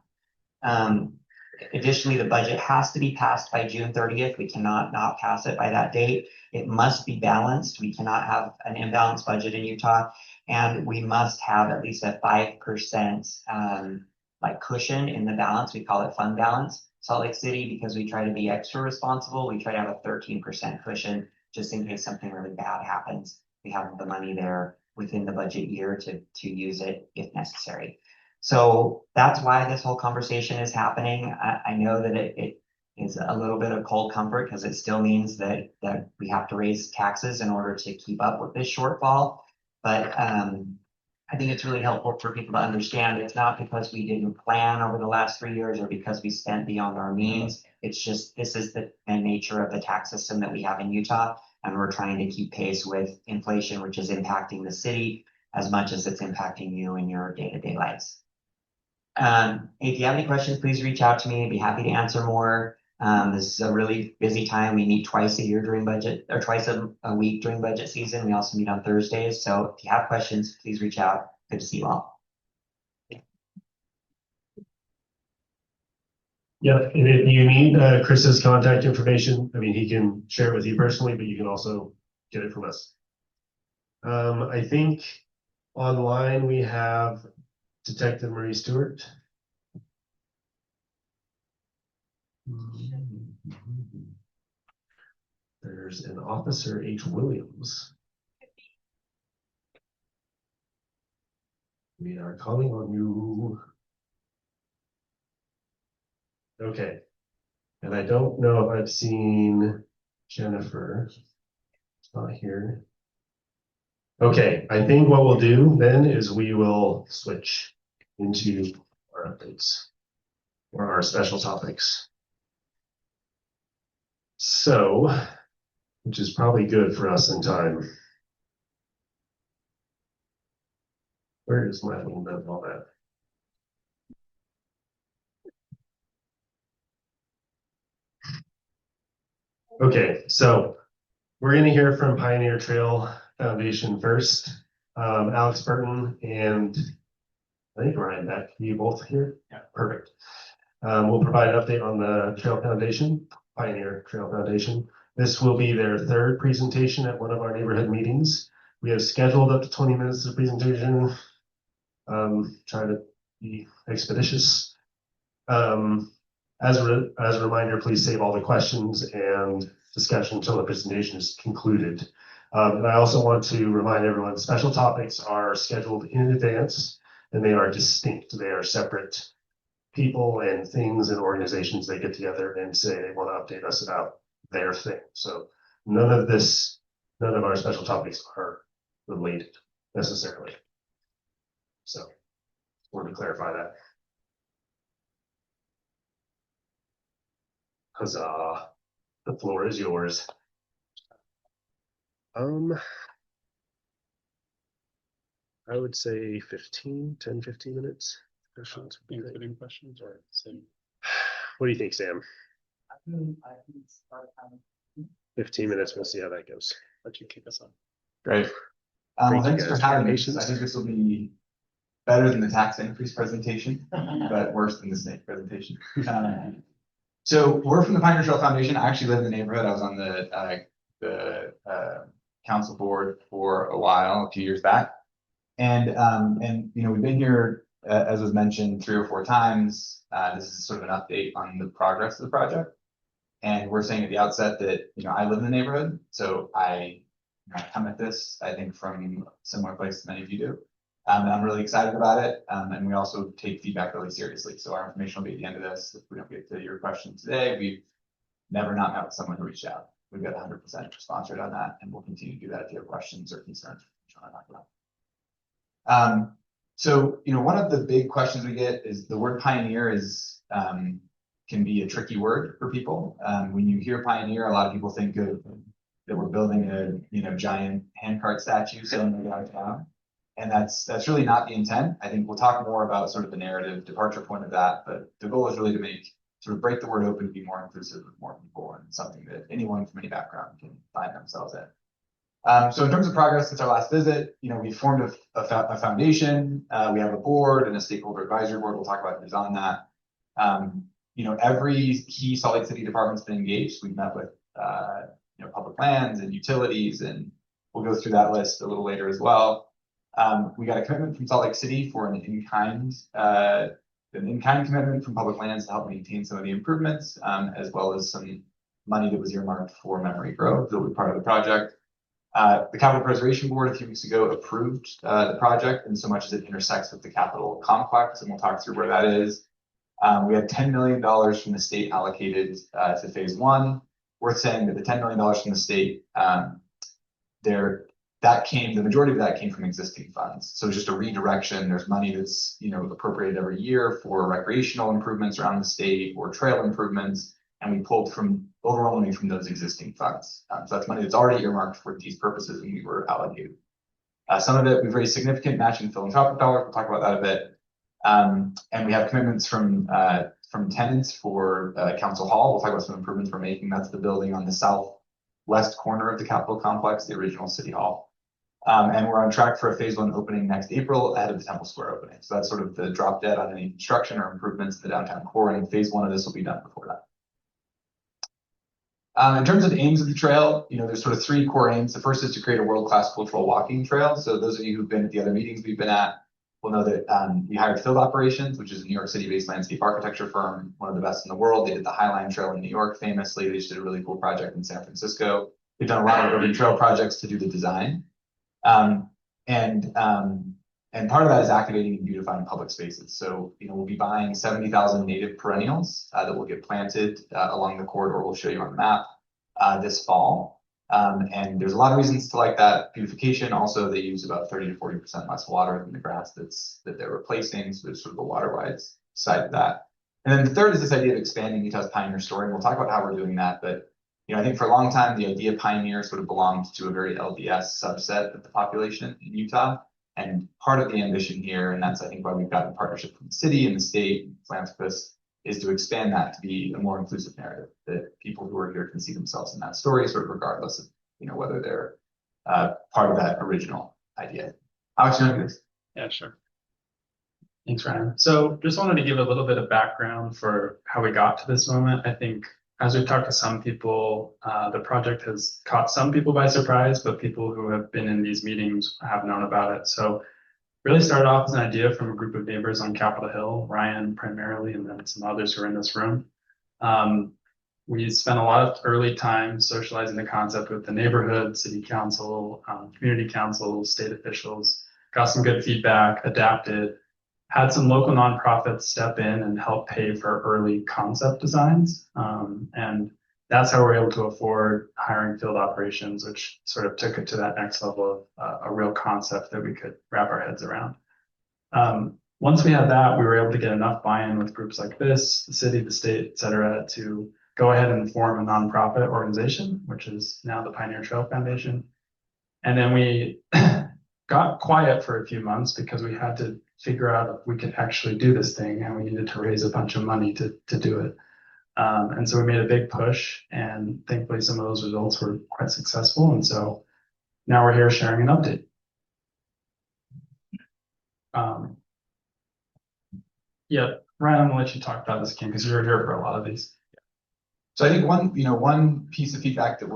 Additionally, the budget has to be passed by June 30th. We cannot not pass it by that date. It must be balanced. We cannot have an imbalanced budget in Utah, and we must have at least a 5% like cushion in the balance. We call it fund balance. Salt Lake City, because we try to be extra responsible, we try to have a 13% cushion just in case something really bad happens. We have the money there within the budget year to use it if necessary. So that's why this whole conversation is happening. I know that it is a little bit of cold comfort because it still means that we have to raise taxes in order to keep up with this shortfall. But I think it's really helpful for people to understand it's not because we didn't plan over the last 3 years or because we spent beyond our means. It's just this is the nature of the tax system that we have in Utah, and we're trying to keep pace with inflation, which is impacting the city as much as it's impacting you in your day-to-day lives. If you have any questions, please reach out to me. I'd be happy to answer more. This is a really busy time. We meet twice a year during budget, or twice a week during budget season. We also meet on Thursdays. So if you have questions, please reach out. Good to see you all. Yeah, and if you need Chris's contact information, I mean, he can share it with you personally, but you can also get it from us. I think online we have Detective Marie Stewart. There's an Officer H. Williams. We are calling on you. Okay. And I don't know if I've seen Jennifer. It's not here. Okay, I think what we'll do then is we will switch into our updates or our special topics. So, which is probably good for us in time. Where is my little note all that? Okay, so we're going to hear from Pioneer Trail Foundation first. Alex Burton and I think Ryan Beck, you both here? Yeah, perfect. We'll provide an update on the Trail Foundation, Pioneer Trail Foundation. This will be their third presentation at one of our neighborhood meetings. We have scheduled up to 20 minutes of presentation. Try to be expeditious. As a reminder, please save all the questions and discussion until the presentation is concluded. And I also want to remind everyone, special topics are scheduled in advance and they are distinct. They are separate people and things and organizations that get together and say they want to update us about their thing. So none of our special topics are related necessarily. So I wanted to clarify that. Huzzah. The floor is yours. I would say 10, 15 minutes. Questions? Including questions or same? What do you think, Sam? 15 minutes, we'll see how that goes. Let you kick us off. Great. Thank you Thanks guys for having your me. patience. I think this will be better than the tax increase presentation, but worse than the snake presentation. So we're from the Pioneer Trail Foundation. I actually live in the neighborhood. I was on the council board for a while, a few years back. And you know, we've been here, as was mentioned, 3 or 4 times. This is sort of an update on the progress of the project. And we're saying at the outset that, you know, I live in the neighborhood, so I come at this, I think, from a similar place as many of you do. And I'm really excited about it. And we also take feedback really seriously. So our information will be at the end of this. If we don't get to your question today, we've never not met with someone who reached out. We've got 100% response rate on that, and we'll continue to do that if you have questions or concerns which I want to talk about. So, you know, one of the big questions we get is the word pioneer is can be a tricky word for people. When you hear pioneer, a lot of people think of that we're building a giant handcart statue somewhere downtown. And that's really not the intent. I think we'll talk more about sort of the narrative departure point of that, but the goal is really to sort of break the word open to be more inclusive of more people and something that anyone from any background can find themselves in. So in terms of progress since our last visit, you know, we formed a foundation. We have a board and a stakeholder advisory board. We'll talk about who's on that. You know, every key Salt Lake City department's been engaged. We've met with you know, public lands and utilities, and we'll go through that list a little later as well. We got a commitment from Salt Lake City for an in-kind commitment from public lands to help maintain some of the improvements, as well as some money that was earmarked for memory growth that will be part of the project. The Capital Preservation Board a few weeks ago approved the project in so much as it intersects with the Capitol complex, and we'll talk through where that is. We had $10 million from the state allocated to phase 1. Worth saying that the $10 million from the state, the majority of that came from existing funds. So it's just a redirection. There's money that's, you know, appropriated every year for recreational improvements around the state or trail improvements, and we pulled overwhelmingly from those existing funds. So that's money that's already earmarked for these purposes, and we were allocated. Some of it we've raised significant matching philanthropic dollars. We'll talk about that a bit. And we have commitments from tenants for Council Hall. We'll talk about some improvements we're making. That's the building on the southwest corner of the Capitol complex, the original City Hall. And we're on track for a phase 1 opening next April ahead of the Temple Square opening. So that's sort of the drop dead on any construction or improvements to the downtown core, and phase 1 of this will be done before that. In terms of the aims of the trail, you know, there's sort of 3 core aims. The first is to create a world-class cultural walking trail. So those of you who've been at the other meetings we've been at will know that we hired Field Operations, which is a New York City-based landscape architecture firm, one of the best in the world. They did the Highline Trail in New York famously. They just did a really cool project in San Francisco. They've done a lot of urban trail projects to do the design. And part of that is activating and beautifying public spaces. So, you know, we'll be buying 70,000 native perennials that will get planted along the corridor we'll show you on the map this fall. And there's a lot of reasons to like that beautification. Also, they use about 30 to 40% less water than the grass that they're replacing. So there's sort of a water-wise side of that. And then the third is this idea of expanding Utah's pioneer story. And we'll talk about how we're doing that. But, you know, I think for a long time, the idea of pioneer sort of belonged to a very LDS subset of the population in Utah. And part of the ambition here, and that's, I think, why we've gotten partnership from the city and the state and philanthropists, is to expand that to be a more inclusive narrative, that people who are here can see themselves in that story, sort of regardless of, you know, whether they're part of that original idea. Alex, you want to do this? Yeah, sure. Thanks, Ryan. So just wanted to give a little bit of background for how we got to this moment. I think as we've talked to some people, the project has caught some people by surprise, but people who have been in these meetings have known about it. So really started off as an idea from a group of neighbors on Capitol Hill, Ryan primarily, and then some others who are in this room. We spent a lot of early time socializing the concept with the neighborhood, city council, community council, state officials, got some good feedback, adapted, had some local nonprofits step in and help pay for early concept designs. And that's how we're able to afford hiring Field Operations, which sort of took it to that next level of a real concept that we could wrap our heads around. Once we had that, we were able to get enough buy-in with groups like this, the city, the state, et cetera, to go ahead and form a nonprofit organization, which is now the Pioneer Trail Foundation. And then we got quiet for a few months because we had to figure out if we could actually do this thing, and we needed to raise a bunch of money to do it. And so we made a big push, and thankfully some of those results were quite successful. And so now we're here sharing an update. Yeah, Ryan, I'm gonna let you talk about this, King, because you were here for a lot of these. So I think one piece of feedback that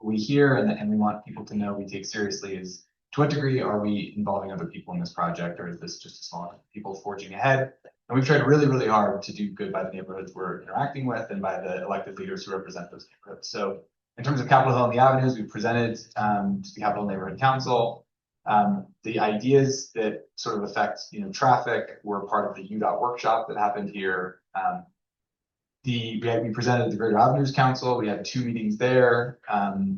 we hear and we want people to know we take seriously is, to what degree are we involving other people in this project, or is this just a small number of people forging ahead? And we've tried really, really hard to do good by the neighborhoods we're interacting with and by the elected leaders who represent those neighborhoods. So in terms of Capitol Hill and the avenues, we presented to the Capitol Neighborhood Council. The ideas that sort of affect traffic were part of the UDOT workshop that happened here. We presented at the Greater Avenues Council. We had 2 meetings there.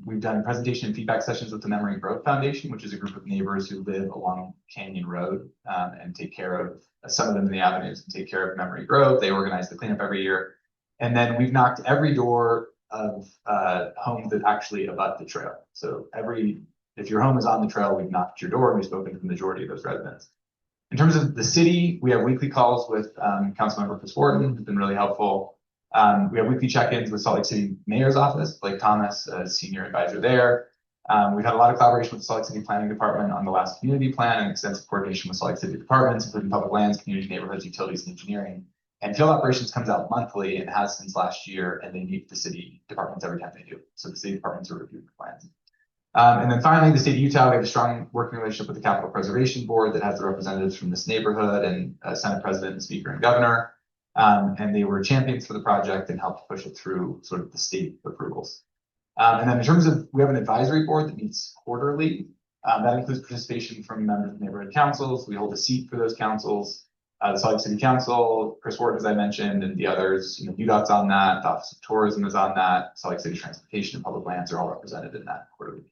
We've done presentation and feedback sessions with the Memory Growth Foundation, which is a group of neighbors who live along Canyon Road and take care of some of them in the avenues and take care of Memory Grove. They organize the cleanup every year. And then we've knocked every door of homes that actually abut the trail. So if your home is on the trail, we've knocked your door and we've spoken to the majority of those residents. In terms of the city, we have weekly calls with Councilmember Chris Wharton, who's been really helpful. We have weekly check-ins with Salt Lake City Mayor's Office, Blake Thomas, senior advisor there. We've had a lot of collaboration with the Salt Lake City Planning Department on the last community plan and extensive coordination with Salt Lake City departments, including public lands, community neighborhoods, utilities, and engineering. And field operations comes out monthly and has since last year, and they meet the city departments every time they do. So the city departments are reviewing the plans. And then finally, the state of Utah, we have a strong working relationship with the Capital Preservation Board that has the representatives from this neighborhood and Senate President, and Speaker, and Governor. And they were champions for the project and helped push it through sort of the state approvals. And then in terms of, we have an advisory board that meets quarterly. That includes participation from members of neighborhood councils. We hold a seat for those councils. The Salt Lake City Council, Chris Wharton, as I mentioned, and the others, UDOT's on that, the Office of Tourism is on that, Salt Lake City Transportation and Public Lands are all represented in that quarterly.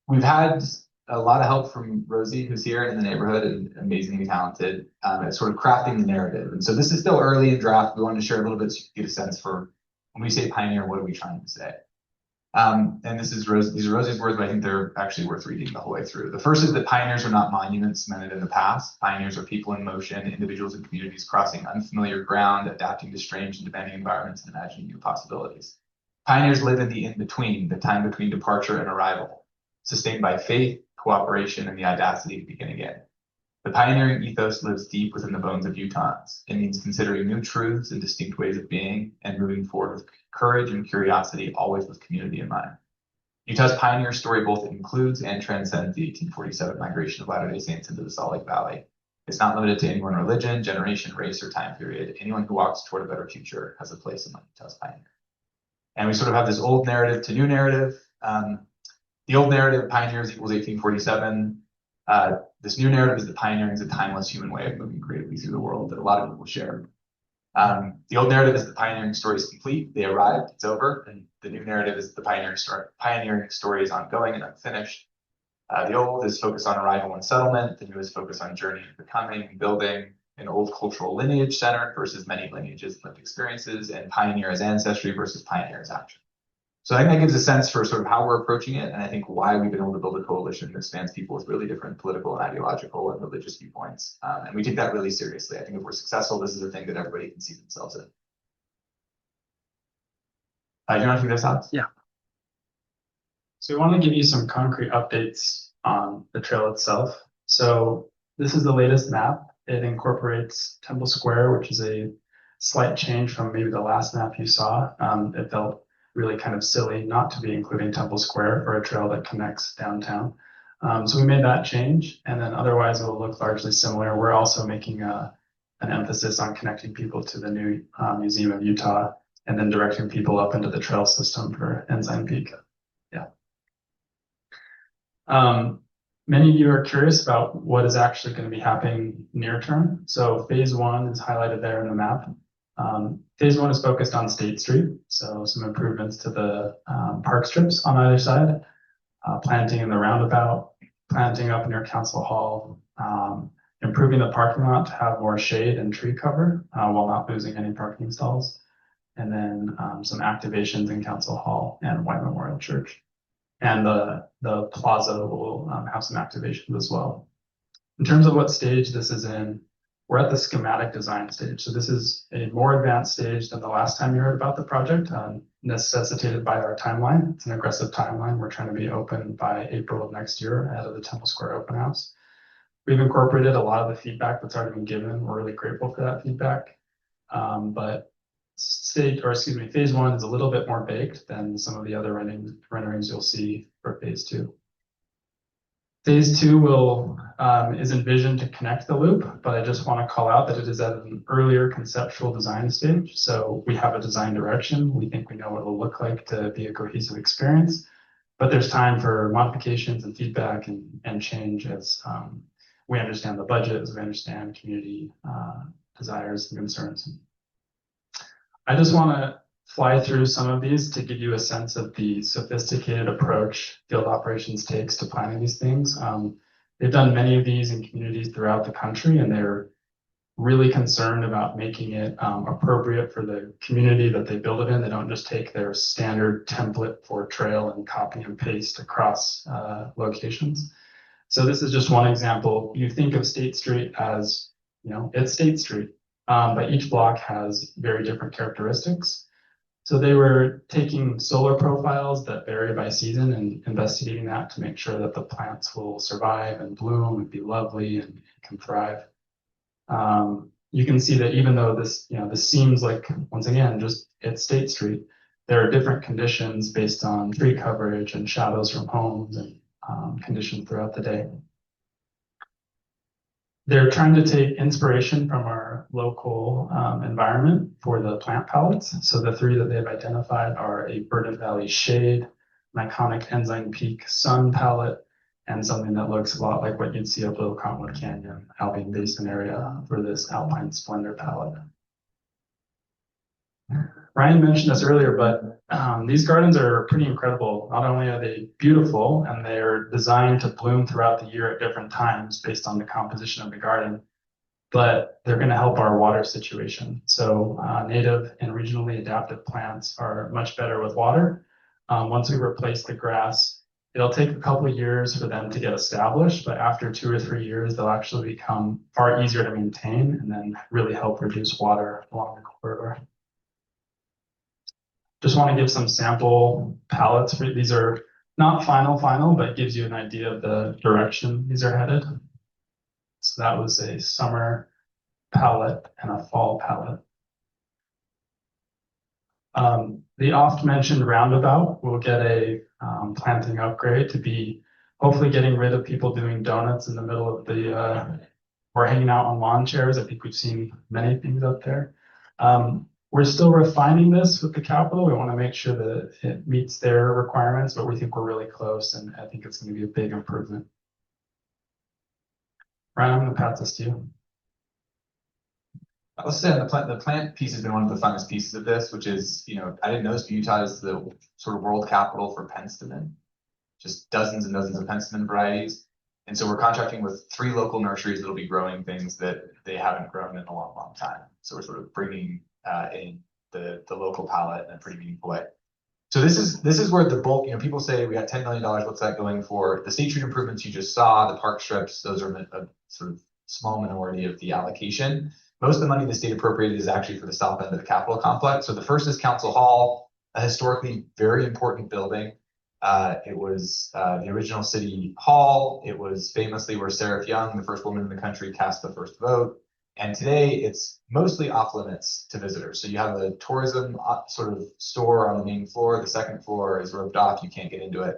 We've had a lot of help from Rosie, who's here in the neighborhood and amazingly talented at sort of crafting the narrative. And so this is still early in draft. We wanted to share a little bit so you get a sense for when we say pioneer, what are we trying to say? And these are Rosie's words, but I think they're actually worth reading the whole way through. The first is that pioneers are not monuments cemented in the past. Pioneers are people in motion, individuals and communities crossing unfamiliar ground, adapting to strange and demanding environments, and imagining new possibilities. Pioneers live in the in-between, the time between departure and arrival, sustained by faith, cooperation, and the audacity to begin again. The pioneering ethos lives deep within the bones of Utahns. It means considering new truths and distinct ways of being and moving forward with courage and curiosity, always with community in mind. Utah's pioneer story both includes and transcends the 1847 migration of Latter-day Saints into the Salt Lake Valley. It's not limited to any one religion, generation, race, or time period. Anyone who walks toward a better future has a place among Utah's pioneers. And we sort of have this old narrative to new narrative. The old narrative, pioneers equals 1847. This new narrative is that pioneering is a timeless human way of moving creatively through the world that a lot of people share. The old narrative is the pioneering story is complete. They arrived, it's over. And the new narrative is the pioneering story is ongoing and unfinished. The old is focused on arrival and settlement. The new is focused on journey and becoming and building. An old cultural lineage centered versus many lineages and lived experiences, and pioneer as ancestry versus pioneer as action. So I think that gives a sense for sort of how we're approaching it, and I think why we've been able to build a coalition that spans people with really different political and ideological and religious viewpoints. And we take that really seriously. I think if we're successful, this is a thing that everybody can see themselves in. Do you want to think those thoughts? Yeah. So we want to give you some concrete updates on the trail itself. So this is the latest map. It incorporates Temple Square, which is a slight change from maybe the last map you saw. It felt really kind of silly not to be including Temple Square for a trail that connects downtown. So we made that change, and then otherwise it will look largely similar. We're also making an emphasis on connecting people to the new Museum of Utah, and then directing people up into the trail system for Ensign Peak. Yeah. Many of you are curious about what is actually going to be happening near term. So phase 1 is highlighted there in the map. Phase 1 is focused on State Street, so some improvements to the park strips on either side, planting in the roundabout, planting up near Council Hall, improving the parking lot to have more shade and tree cover while not losing any parking stalls, and then some activations in Council Hall and White Memorial Church. And the plaza will have some activations as well. In terms of what stage this is in, we're at the schematic design stage. So this is a more advanced stage than the last time you heard about the project, necessitated by our timeline. It's an aggressive timeline. We're trying to be open by April of next year ahead of the Temple Square open house. We've incorporated a lot of the feedback that's already been given. We're really grateful for that feedback. But phase one is a little bit more baked than some of the other renderings you'll see for phase two. Phase two is envisioned to connect the loop, but I just want to call out that it is at an earlier conceptual design stage. So we have a design direction. We think we know what it'll look like to be a cohesive experience, but there's time for modifications and feedback and change as we understand the budget, as we understand community desires and concerns. I just want to fly through some of these to give you a sense of the sophisticated approach field operations takes to planning these things. They've done many of these in communities throughout the country, and they're really concerned about making it appropriate for the community that they build it in. They don't just take their standard template for trail and copy and paste across locations. So this is just one example. You think of State Street as, it's State Street, but each block has very different characteristics. So they were taking solar profiles that vary by season and investigating that to make sure that the plants will survive and bloom and be lovely and can thrive. You can see that even though this seems like, once again, just it's State Street, there are different conditions based on tree coverage and shadows from homes and conditions throughout the day. They're trying to take inspiration from our local environment for the plant palettes. So the three that they've identified are a Verdant Valley shade, an iconic Ensign Peak sun palette, and something that looks a lot like what you'd see up Little Cottonwood Canyon, Albion Basin area for this Alpine Splendor palette. Ryan mentioned this earlier, but these gardens are pretty incredible. Not only are they beautiful and they're designed to bloom throughout the year at different times based on the composition of the garden, but they're going to help our water situation. So native and regionally adapted plants are much better with water. Once we replace the grass, it'll take a couple of years for them to get established, but after 2 or 3 years, they'll actually become far easier to maintain and then really help reduce water along the corridor. Just want to give some sample palettes. These are not final, but gives you an idea of the direction these are headed. So that was a summer palette and a fall palette. The oft-mentioned roundabout will get a planting upgrade to be hopefully getting rid of people doing donuts in the middle of the, or hanging out on lawn chairs. I think we've seen many things up there. We're still refining this with the capital. We want to make sure that it meets their requirements, but we think we're really close, and I think it's going to be a big improvement. Ryan, I'm going to pass this to you. I'll say the plant piece has been one of the funnest pieces of this, which is, I didn't know this, but Utah is the sort of world capital for penstemon, just dozens and dozens of penstemon varieties. And so we're contracting with 3 local nurseries that'll be growing things that they haven't grown in a long, long time. So we're sort of bringing in the local palette in a pretty meaningful way. So this is where the bulk, people say we got $10 million, what's that going for? The State Street improvements you just saw, the park strips, those are a sort of small minority of the allocation. Most of the money the state appropriated is actually for the south end of the Capitol complex. So the first is Council Hall, a historically very important building. It was the original city hall. It was famously where Seraph Young, the first woman in the country, cast the first vote. And today it's mostly off limits to visitors. So you have a tourism sort of store on the main floor. The second floor is roped off. You can't get into it.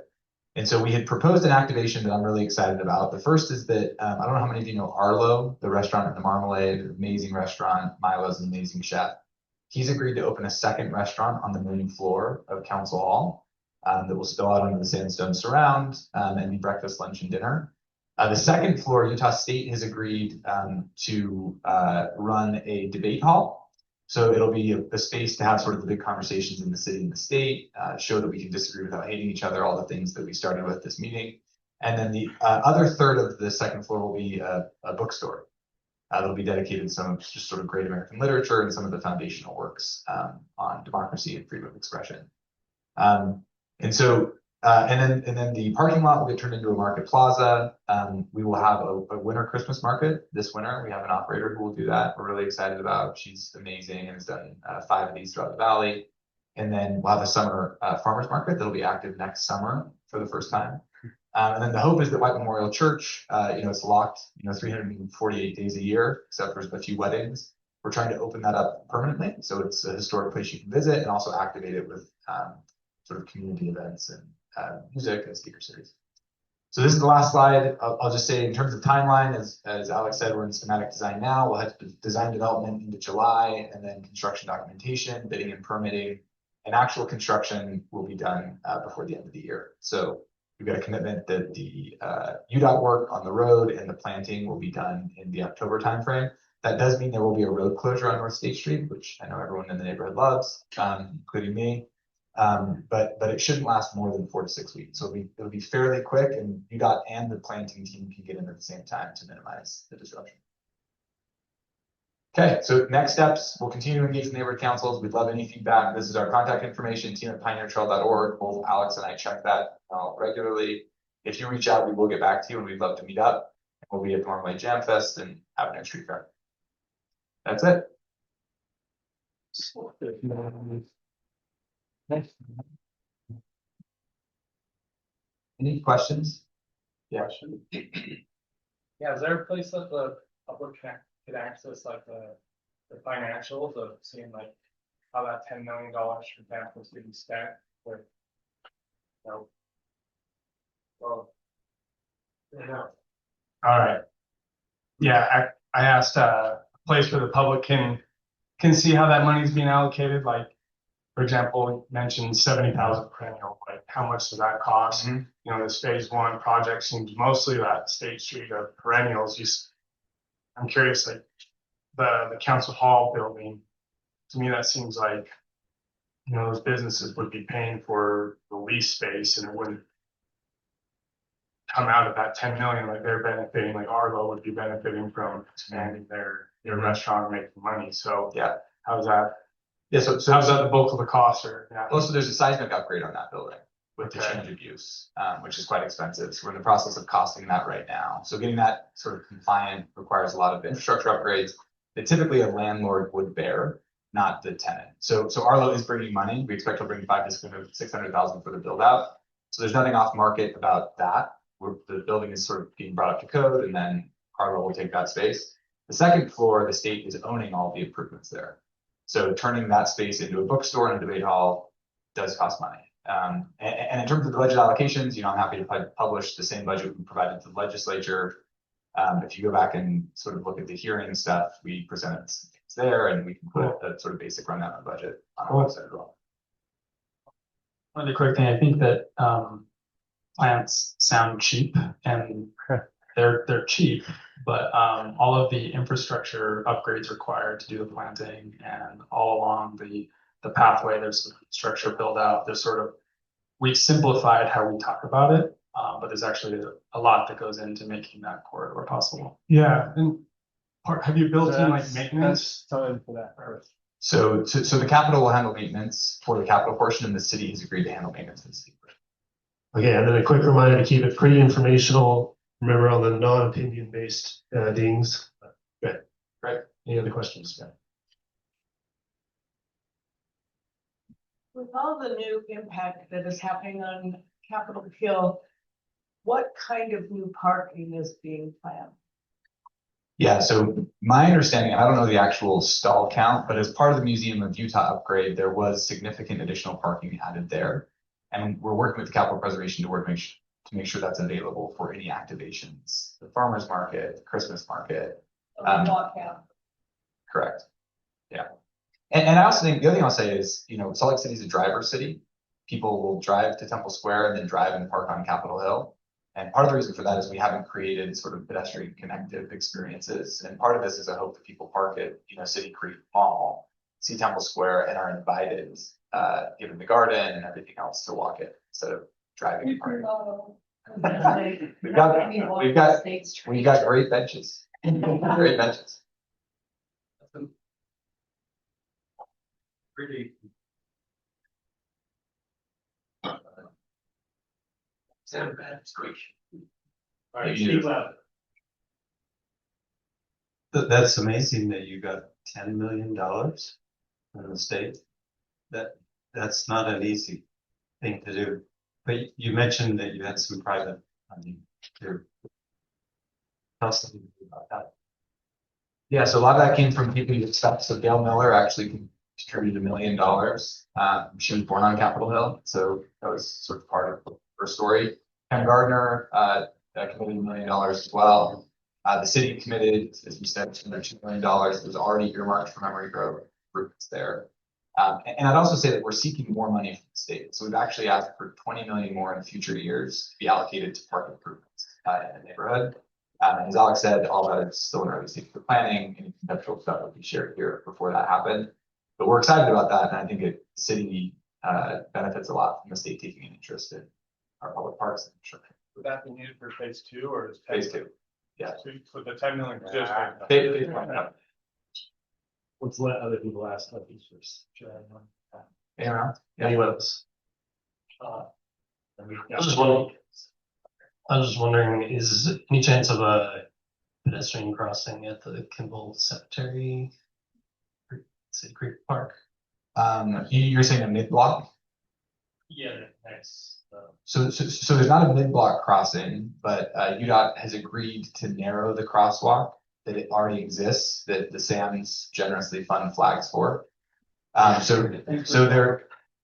And so we had proposed an activation that I'm really excited about. The first is that, I don't know how many of you know Arlo, the restaurant at the Marmalade, amazing restaurant. Milo's an amazing chef. He's agreed to open a second restaurant on the main floor of Council Hall that will spill out onto the sandstone surround and be breakfast, lunch, and dinner. The second floor, Utah State has agreed to run a debate hall. So it'll be a space to have sort of the big conversations in the city and the state, show that we can disagree without hating each other, all the things that we started with this meeting. And then the other third of the second floor will be a bookstore. That'll be dedicated to some of just sort of great American literature and some of the foundational works on democracy and freedom of expression. And so And then the parking lot will get turned into a market plaza. We will have a winter Christmas market this winter. We have an operator who will do that. We're really excited about. She's amazing and has done 5 of these throughout the valley. And then we'll have a summer farmers market that'll be active next summer for the first time. And then the hope is that White Memorial Church, it's locked, 348 days a year, except for a few weddings. We're trying to open that up permanently, so it's a historic place you can visit, and also activate it with sort of community events and music and speaker series. So this is the last slide. I'll just say in terms of timeline, as Alex said, we're in schematic design now. We'll have design development into July, and then construction documentation, bidding and permitting, and actual construction will be done before the end of the year. So we've got a commitment that the UDOT work on the road and the planting will be done in the October timeframe. That does mean there will be a road closure on North State Street, which I know everyone in the neighborhood loves, including me. But it shouldn't last more than 4 to 6 weeks. So it'll be fairly quick, and UDOT and the planting team can get in at the same time to minimize the disruption. Okay, so next steps, we'll continue to engage with neighborhood councils. We'd love any feedback. This is our contact information, team@pioneertrail.org. Both Alex and I check that regularly. If you reach out, we will get back to you, and we'd love to meet up. We'll be at the Marmalade Jam Fest and Avenue Street Fair. That's it. Any questions? Yeah. Yeah, is there a place that the public could access like the financials of seeing like how that $10 million, for example, is being spent with, well, All right. Yeah, I asked a place where the public can see how that money is being allocated. Like, for example, you mentioned 70,000 perennial. Like, how much does that cost? This phase 1 project seems mostly that State Street of perennials. I'm curious, like the council hall building. To me, that seems like those businesses would be paying for the lease space, and it wouldn't come out of that 10 million. Like they're benefiting, like Arlo would be benefiting from expanding their restaurant and making money. So yeah, how's that? Yeah, so how's that the bulk of the cost? Or also there's a seismic upgrade on that building with the change of use, which is quite expensive. So we're in the process of costing that right now. So getting that sort of compliant requires a lot of infrastructure upgrades that typically a landlord would bear, not the tenant. So Arlo is bringing money. We expect to bring 500 to 600,000 for the build out. So there's nothing off market about that. The building is sort of being brought up to code, and then Arlo will take that space. The second floor, the state is owning all the improvements there. So turning that space into a bookstore and a debate hall does cost money. And in terms of the budget allocations, I'm happy to publish the same budget we provided to the legislature. If you go back and sort of look at the hearing stuff, we presented things there, and we can put a sort of basic rundown of budget on our website as well. One other quick thing, I think that plants sound cheap, and they're cheap, but all of the infrastructure upgrades required to do the planting, and all along the pathway, there's some structure build out. There's we've simplified how we talk about it, but there's actually a lot that goes into making that corridor possible. Yeah, and have you built in like maintenance? Time for that first. So the capital will handle maintenance for the capital portion, and the city has agreed to handle maintenance for the city portion. Okay, and then a quick reminder to keep it pretty informational. Remember on the non-opinion based dings. Good. Great. Any other questions? Yeah. With all the new impact that is happening on Capitol Hill, what kind of new parking is being planned? Yeah, so my understanding, I don't know the actual stall count, but as part of the Museum of Utah upgrade, there was significant additional parking added there. And we're working with the Capital Preservation to make sure that's available for any activations. The farmers market, the Christmas market. Walkout. Correct. Yeah. And I also think the other thing I'll say is, Salt Lake City is a driver city. People will drive to Temple Square and then drive and park on Capitol Hill. And part of the reason for that is we haven't created sort of pedestrian connective experiences. And part of this is I hope that people park at, City Creek Mall, see Temple Square, and are invited, given the garden and everything else, to walk it instead of driving and parking. We've got great benches. Great benches. Pretty. Sound bad, it's great. All right, right, speak loud. That's amazing that you got $10 million from the state. That's not an easy thing to do. But you mentioned that you had some private funding too. Tell us something about that. Yeah, so a lot of that came from people you'd expect. So Gail Miller actually contributed $1 million. She was born on Capitol Hill, so that was sort of part of her story. Ken Gardner committed $1 million as well. The city committed, as we said, $2 million. It was already earmarked for Memory Grove improvements there. And I'd also say that we're seeking more money from the state. So we've actually asked for 20 million more in future years to be allocated to park improvements in the neighborhood. As Alex said, all that is still in early stage for planning. Any conceptual stuff will be shared here before that happened. But we're excited about that, and I think the city benefits a lot from the state taking an interest in our public parks. Would that be needed for phase 2 or is Phase 2? Yeah. So the 10 million just. Phase 1, yeah. Let's let other people ask questions first. Yeah. Anyone else? I was just wondering, is any chance of a pedestrian crossing at the Kimball Cemetery, City Creek Park? You're saying a mid-block? Yeah, nice. So there's not a mid-block crossing, but UDOT has agreed to narrow the crosswalk that it already exists, that the SAMs generously fund flags for. So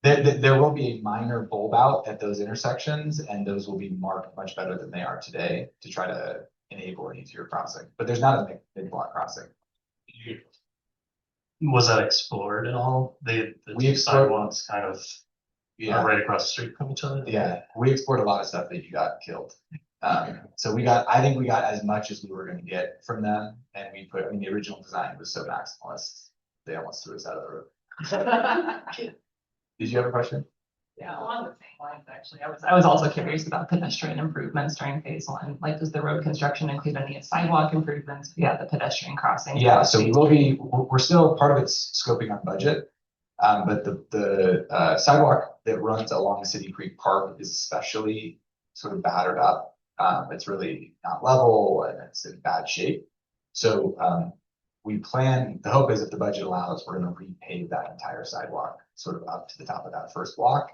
there will be a minor bulb out at those intersections, and those will be marked much better than they are today to try to enable an easier crossing. But there's not a mid-block crossing. Was that explored at all? We explored sidewalks kind of are right across the street from each other. Yeah, we explored a lot of stuff that you got killed. So I think we got as much as we were going to get from them, and the original design was so maximalist, they almost threw us out of the road. Did you have a question? Yeah, along the same lines, actually. I was also curious about pedestrian improvements during phase 1. Like, does the road construction include any sidewalk improvements? Yeah, the pedestrian crossing. Yeah, so we're still, part of it's scoping our budget. But the sidewalk that runs along the City Creek Park is especially sort of battered up. It's really not level and it's in bad shape. So the hope is if the budget allows, we're going to repave that entire sidewalk sort of up to the top of that first block.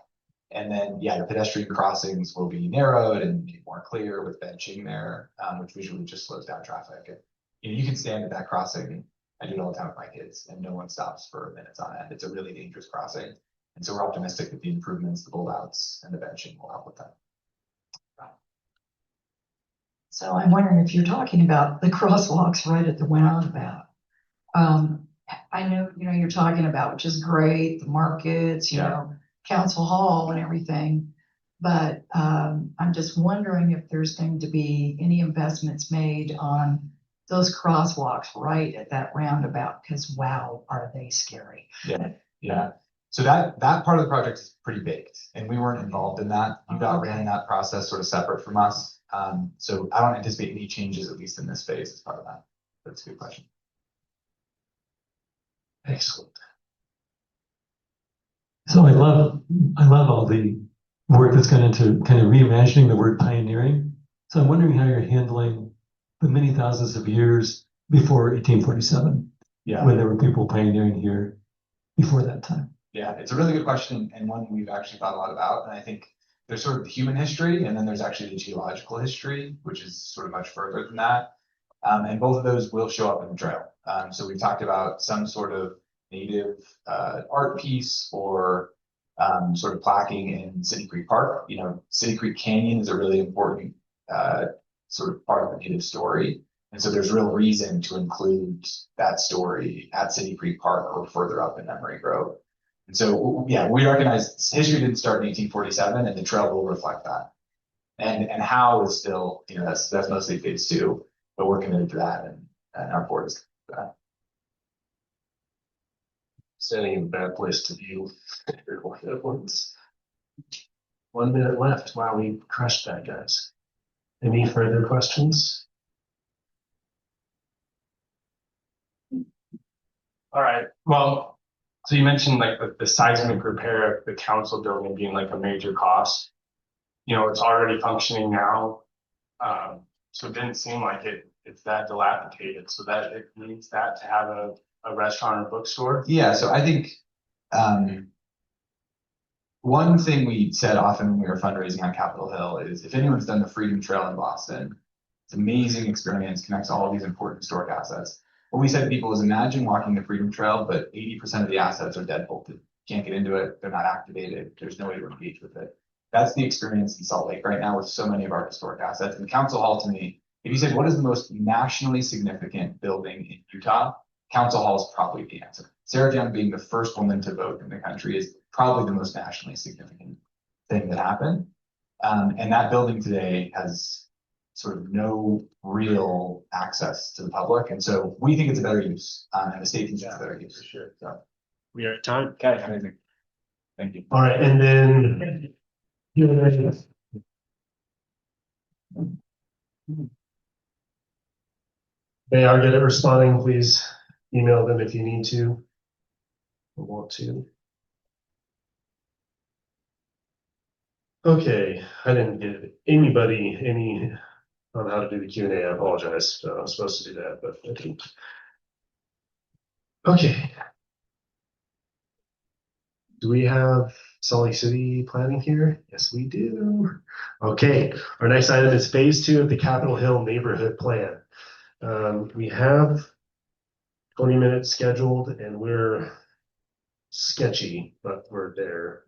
And then, yeah, the pedestrian crossings will be narrowed and be more clear with benching there, which visually just slows down traffic. And, you can stand at that crossing. I do it all the time with my kids, and no one stops for minutes on end. It's a really dangerous crossing. And so we're optimistic that the improvements, the bulb outs, and the benching will help with that. So I'm wondering if you're talking about the crosswalks right at the roundabout. I know, you're talking about, which is great, the markets, Council Hall and everything. But I'm just wondering if there's going to be any investments made on those crosswalks right at that roundabout, because wow, are they scary. Yeah. So that part of the project is pretty baked, and we weren't involved in that. UDOT ran that process sort of separate from us. So I don't anticipate any changes, at least in this phase, as part of that. That's a good question. Excellent. So I love all the work that's gone into kind of reimagining the word pioneering. So I'm wondering how you're handling the many thousands of years before 1847, when there were people pioneering here before that time. Yeah, it's a really good question, and one we've actually thought a lot about. And I think there's sort of the human history, and then there's actually the geological history, which is sort of much further than that. And both of those will show up in the trail. So we've talked about some sort of native art piece or sort of plaquing in City Creek Park. City Creek Canyon is a really important sort of part of the native story. And so there's real reason to include that story at City Creek Park or further up in Memory Grove. And so, yeah, we recognize history didn't start in 1847, and the trail will reflect that. And how is still, that's mostly phase 2, but we're committed to that, and our board is committed to that. Standing in a bad place to view at once. 1 minute left. Wow, we crushed that, guys. Any further questions? All right, well, so you mentioned like the seismic repair of the council building being like a major cost. it's already functioning now. So it didn't seem like it's that dilapidated, so that it needs that to have a restaurant or bookstore. Yeah, so I think one thing we said often when we were fundraising on Capitol Hill is if anyone's done the Freedom Trail in Boston, it's an amazing experience, connects all of these important historic assets. What we said to people is imagine walking the Freedom Trail, but 80% of the assets are dead bolted. Can't get into it, they're not activated, there's no way to engage with it. That's the experience in Salt Lake right now with so many of our historic assets. And Council Hall, to me, if you said what is the most nationally significant building in Utah, Council Hall is probably the answer. Sarah Young being the first woman to vote in the country is probably the most nationally significant thing that happened. And that building today has sort of no real access to the public. And so we think it's a better use, and the state thinks it's a better use. For sure. So We are at time. okay, amazing. Thank you. All right, and then Q&A. They are good at responding. Please email them if you need to or want to. Okay, I didn't give anybody any on how to do the Q&A. I apologize. I was supposed to do that, but I didn't. Okay. Do we have Salt Lake City planning here? Yes, we do. Okay, our next item is phase 2 of the Capitol Hill neighborhood plan. We have 20 minutes scheduled and we're sketchy, but we're there.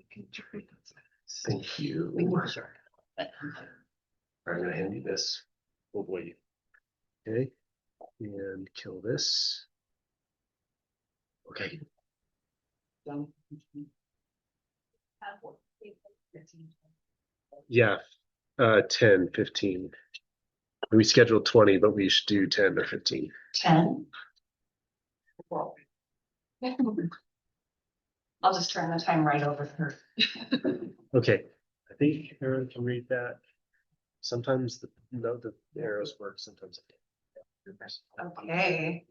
Thank you. I'm gonna hand you this. Oh boy. Okay, and kill this. Okay. Yeah, 10, 15. We scheduled 20, but we should do 10 or 15. 10. I'll just turn the time right over to her. Okay, I think Aaron can read that. Sometimes the arrows work, sometimes it don't. Okay.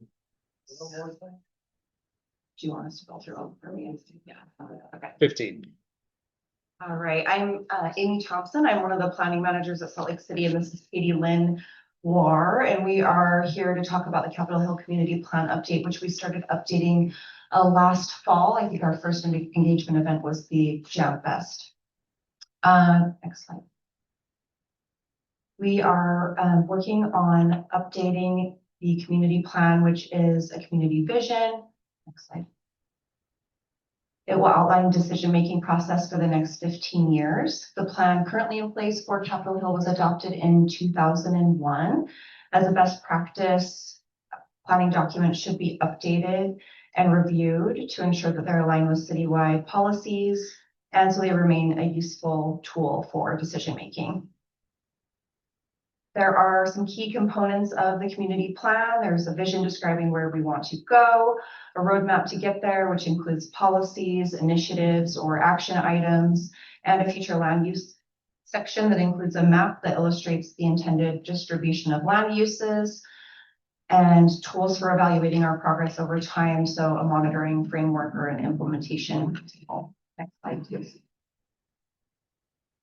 Do you want us to go through all for me? Yeah. Okay. 15. All right. I'm Amy Thompson. I'm one of the planning managers at Salt Lake City, and this is Katie Lynn War, and we are here to talk about the Capitol Hill Community Plan update, which we started updating last fall. I think our first engagement event was the Jam Fest. Next slide. We are working on updating the community plan, which is a community vision. Next slide. It will outline decision-making process for the next 15 years. The plan currently in place for Capitol Hill was adopted in 2001. As a best practice, planning documents should be updated and reviewed to ensure that they're aligned with citywide policies, and so they remain a useful tool for decision-making. There are some key components of the community plan. There's a vision describing where we want to go, a roadmap to get there, which includes policies, initiatives, or action items, and a future land use section that includes a map that illustrates the intended distribution of land uses and tools for evaluating our progress over time. So a monitoring framework or an implementation table. Next slide, please.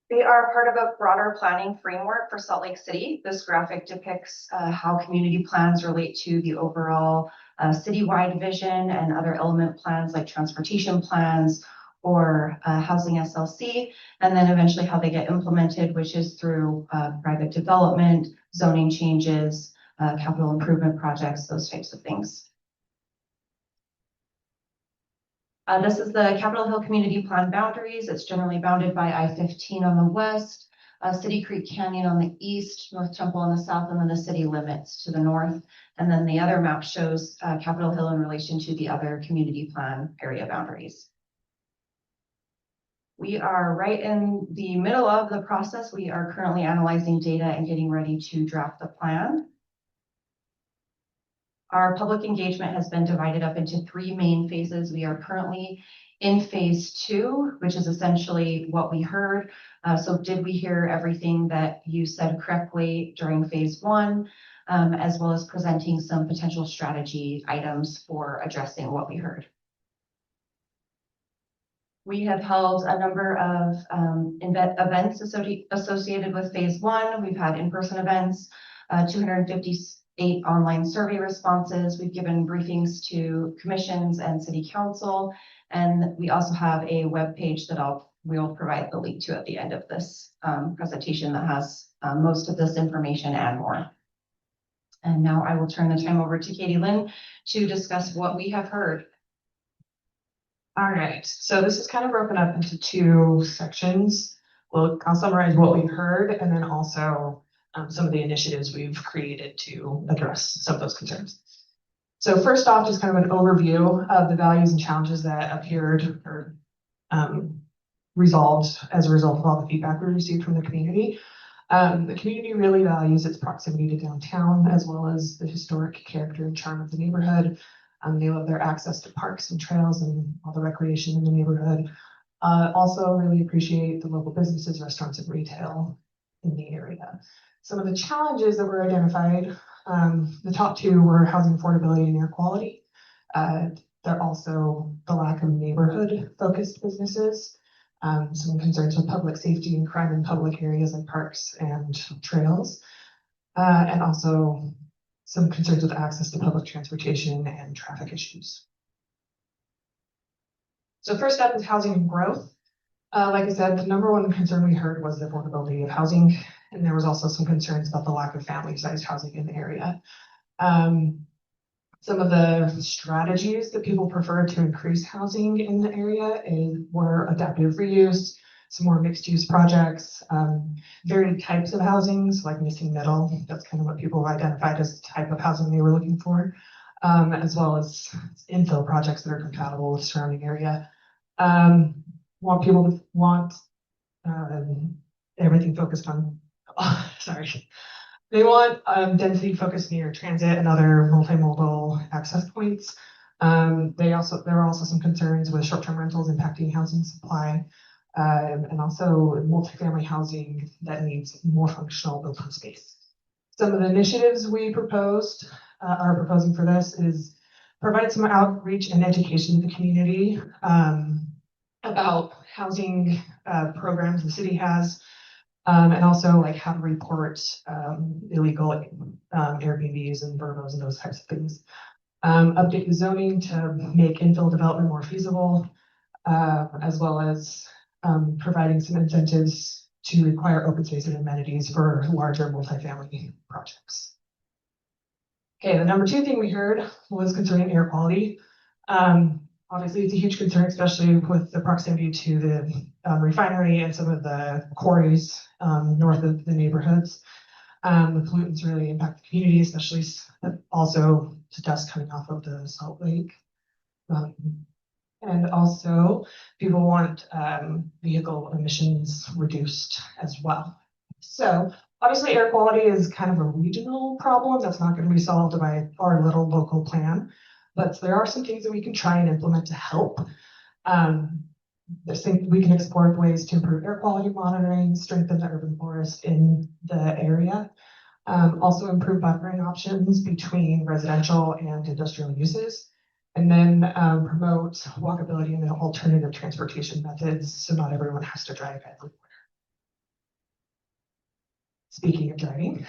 They are part of a broader planning framework for Salt Lake City. This graphic depicts how community plans relate to the overall citywide vision and other element plans like transportation plans or housing SLC, and then eventually how they get implemented, which is through private development, zoning changes, capital improvement projects, those types of things. This is the Capitol Hill Community Plan boundaries. It's generally bounded by I-15 on the west, City Creek Canyon on the east, North Temple on the south, and then the city limits to the north. And then the other map shows Capitol Hill in relation to the other community plan area boundaries. We are right in the middle of the process. We are currently analyzing data and getting ready to draft the plan. Our public engagement has been divided up into 3 main phases. We are currently in phase 2, which is essentially what we heard. So did we hear everything that you said correctly during phase 1, as well as presenting some potential strategy items for addressing what we heard. We have held a number of events associated with phase one. We've had in-person events, 258 online survey responses. We've given briefings to commissions and city council. And we also have a web page that we'll provide the link to at the end of this presentation that has most of this information and more. And now I will turn the time over to Katie Lynn to discuss what we have heard. All right, so this is kind of broken up into two sections. I'll summarize what we've heard and then also some of the initiatives we've created to address some of those concerns. So first off, just kind of an overview of the values and challenges that appeared or resolved as a result of all the feedback we received from the community. The community really values its proximity to downtown as well as the historic character and charm of the neighborhood. They love their access to parks and trails and all the recreation in the neighborhood. Also really appreciate the local businesses, restaurants, and retail in the area. Some of the challenges that were identified, the top two were housing affordability and air quality. They're also the lack of neighborhood-focused businesses, some concerns with public safety and crime in public areas like parks and trails, and also some concerns with access to public transportation and traffic issues. So first up is housing and growth. Like I said, the number one concern we heard was the affordability of housing, and there was also some concerns about the lack of family-sized housing in the area. Some of the strategies that people prefer to increase housing in the area were adaptive reuse, some more mixed-use projects, varied types of housings like missing middle. That's kind of what people identified as the type of housing they were looking for, as well as infill projects that are compatible with surrounding area. Want everything focused on, They want density focused near transit and other multimodal access points. There are also some concerns with short-term rentals impacting housing supply, and also multifamily housing that needs more functional built-in space. Some of the initiatives we are proposing for this is provide some outreach and education to the community about housing programs the city has, and also like how to report illegal Airbnbs and Vrbo's and those types of things. Update the zoning to make infill development more feasible, as well as providing some incentives to require open space and amenities for larger multifamily projects. Okay, the number two thing we heard was concerning air quality. Obviously, it's a huge concern, especially with the proximity to the refinery and some of the quarries north of the neighborhoods. The pollutants really impact the community, especially also the dust coming off of the Salt Lake. And also, people want vehicle emissions reduced as well. So, obviously, air quality is kind of a regional problem that's not going to be solved by our little local plan. But there are some things that we can try and implement to help. We can explore ways to improve air quality monitoring, strengthen the urban forest in the area, also improve buffering options between residential and industrial uses, and then promote walkability and alternative transportation methods so not everyone has to drive everywhere. Speaking of driving,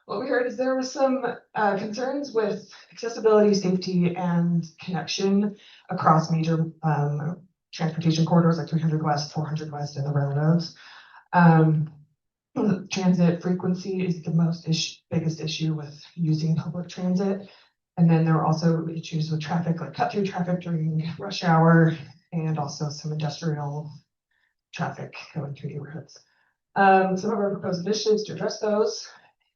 what we heard is there was some concerns with accessibility, safety, and connection across major transportation corridors like 300 West, 400 West, and the railroads. Transit frequency is the biggest issue with using public transit. And then there are also issues with traffic, like cut-through traffic during rush hour, and also some industrial traffic going through neighborhoods. Some of our proposed initiatives to address those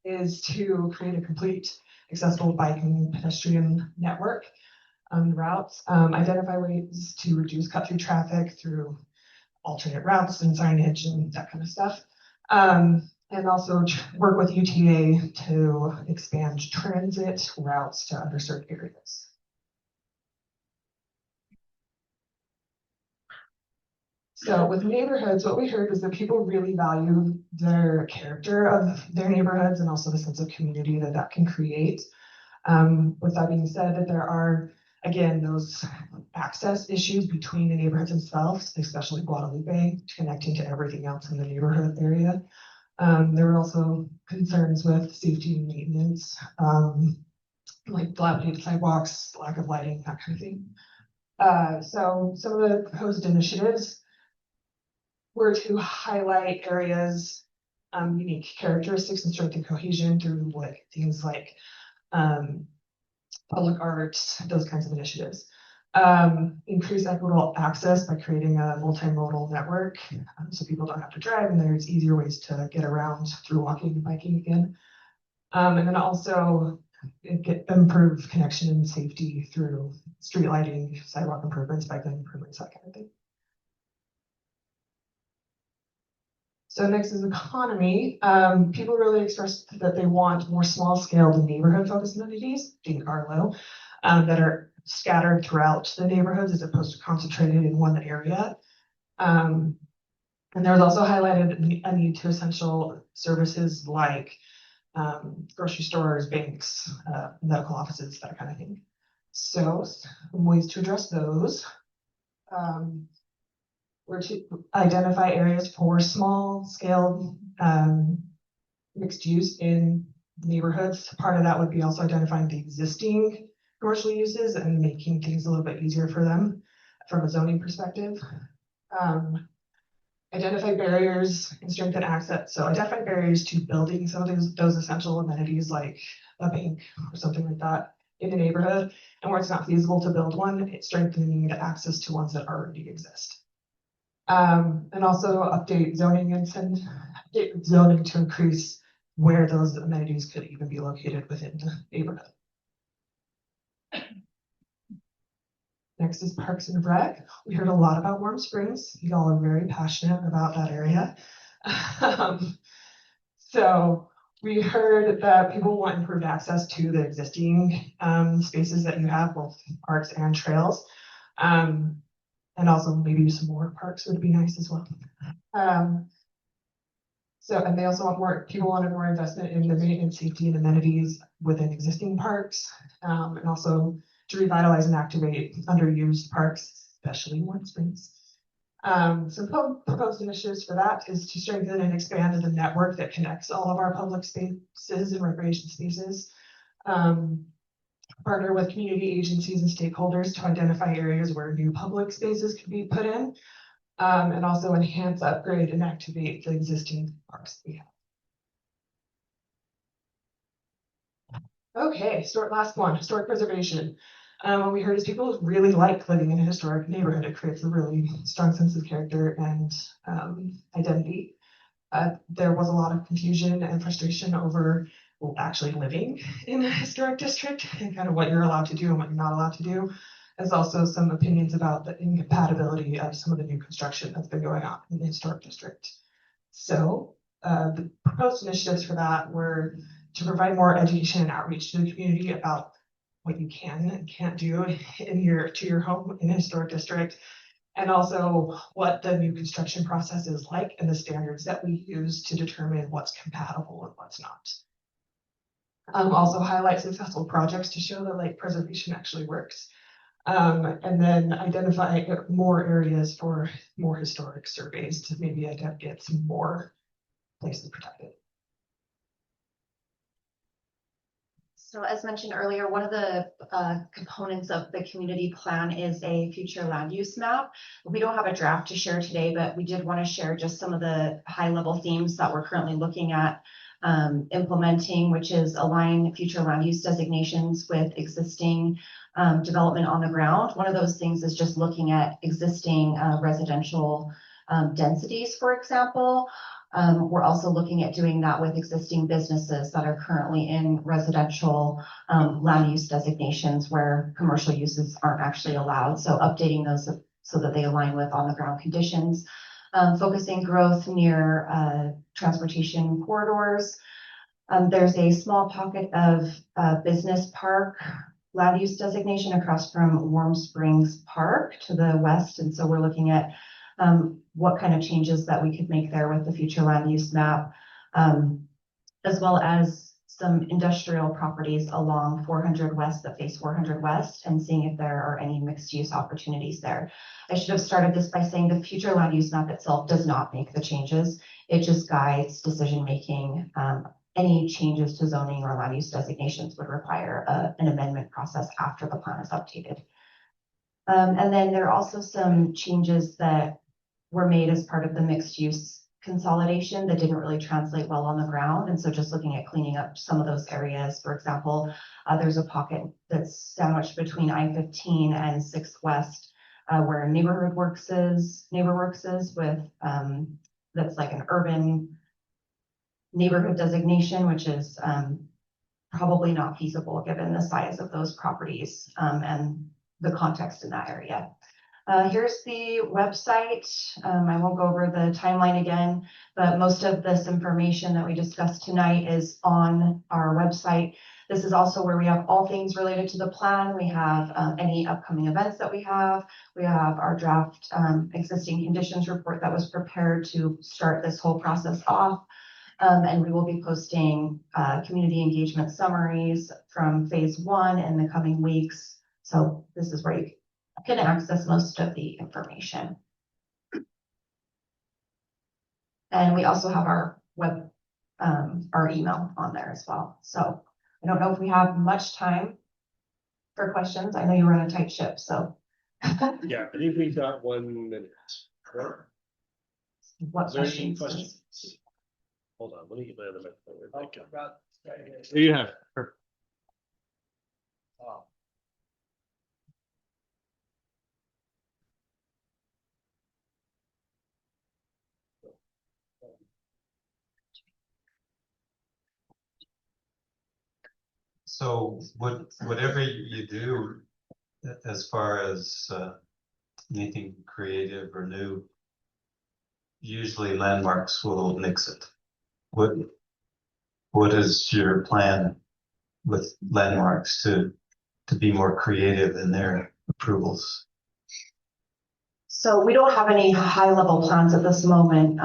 is to create a complete accessible bike and pedestrian network routes, identify ways to reduce cut-through traffic through alternate routes and signage and that kind of stuff. And also work with UTA to expand transit routes to underserved areas. So with neighborhoods, what we heard was that people really value their character of their neighborhoods and also the sense of community that can create. With that being said, that there are again, those access issues between the neighborhoods themselves, especially Guadalupe, connecting to everything else in the neighborhood area. There were also concerns with safety and maintenance, like dilapidated sidewalks, lack of lighting, that kind of thing. So some of the proposed initiatives were to highlight areas, unique characteristics and strength and cohesion through like things like public arts, those kinds of initiatives. Increase equitable access by creating a multimodal network, so people don't have to drive and there's easier ways to get around through walking and biking again. And then also improve connection and safety through street lighting, sidewalk improvements, bike lane improvements, that kind of thing. So next is economy. People really expressed that they want more small scale neighborhood focused amenities, being Arlo, that are scattered throughout the neighborhoods as opposed to concentrated in one area. And there was also highlighted a need to essential services like grocery stores, banks, medical offices, that kind of thing. So some ways to address those. Were to identify areas for small scale mixed use in neighborhoods. Part of that would be also identifying the existing commercial uses and making things a little bit easier for them from a zoning perspective. Identify barriers and strengthen access. So identify barriers to building some of those essential amenities like a bank or something like that in the neighborhood. And where it's not feasible to build one, it's strengthening the access to ones that already exist. And also update zoning and update zoning to increase where those amenities could even be located within the neighborhood. Next is Parks and Rec. We heard a lot about Warm Springs. Y'all are very passionate about that area. So we heard that people want improved access to the existing spaces that you have, both parks and trails. And also maybe some more parks would be nice as well. And they also want people wanted more investment in the maintenance, safety, and amenities within existing parks, and also to revitalize and activate underused parks, especially Warm Springs. Some proposed initiatives for that is to strengthen and expand the network that connects all of our public spaces and recreation spaces. Partner with community agencies and stakeholders to identify areas where new public spaces could be put in, and also enhance, upgrade, and activate the existing parks we have. Okay, last one, historic preservation. What we heard is people really like living in a historic neighborhood. It creates a really strong sense of character and identity. There was a lot of confusion and frustration over actually living in a historic district and kind of what you're allowed to do and what you're not allowed to do. There's also some opinions about the incompatibility of some of the new construction that's been going on in the historic district. So the proposed initiatives for that were to provide more education and outreach to the community about what you can and can't do in your home in a historic district, and also what the new construction process is like and the standards that we use to determine what's compatible and what's not. Also highlight successful projects to show that lake preservation actually works. And then identify more areas for more historic surveys to maybe get some more places protected. So as mentioned earlier, one of the components of the community plan is a future land use map. We don't have a draft to share today, but we did want to share just some of the high level themes that we're currently looking at implementing, which is align future land use designations with existing development on the ground. One of those things is just looking at existing residential densities, for example. We're also looking at doing that with existing businesses that are currently in residential land use designations where commercial uses aren't actually allowed. So updating those so that they align with on the ground conditions. Focusing growth near transportation corridors. There's a small pocket of business park land use designation across from Warm Springs Park to the west. And so we're looking at what kind of changes that we could make there with the future land use map, as well as some industrial properties along 400 West that face 400 West and seeing if there are any mixed use opportunities there. I should have started this by saying the future land use map itself does not make the changes. It just guides decision making. Any changes to zoning or land use designations would require an amendment process after the plan is updated. And then there are also some changes that were made as part of the mixed use consolidation that didn't really translate well on the ground. And so just looking at cleaning up some of those areas, for example, there's a pocket that's sandwiched between I-15 and 6th West where NeighborWorks is with, that's like an urban neighborhood designation, which is probably not feasible given the size of those properties and the context in that area. Here's the website. I won't go over the timeline again, but most of this information that we discussed tonight is on our website. This is also where we have all things related to the plan. We have any upcoming events that we have. We have our draft existing conditions report that was prepared to start this whole process off. And we will be posting community engagement summaries from phase 1 in the coming weeks. So this is where you can access most of the information. And we also have our our email on there as well. So I don't know if we have much time for questions. I know you run a tight ship, so. Yeah, I think we've got 1 minute. What Is there any questions? questions? Hold on, let me get my other microphone. There you have it. Perfect. So whatever you do, as far as anything creative or new, usually landmarks will mix it. What is your plan with landmarks to be more creative in their approvals? So we don't have any high level plans at this moment,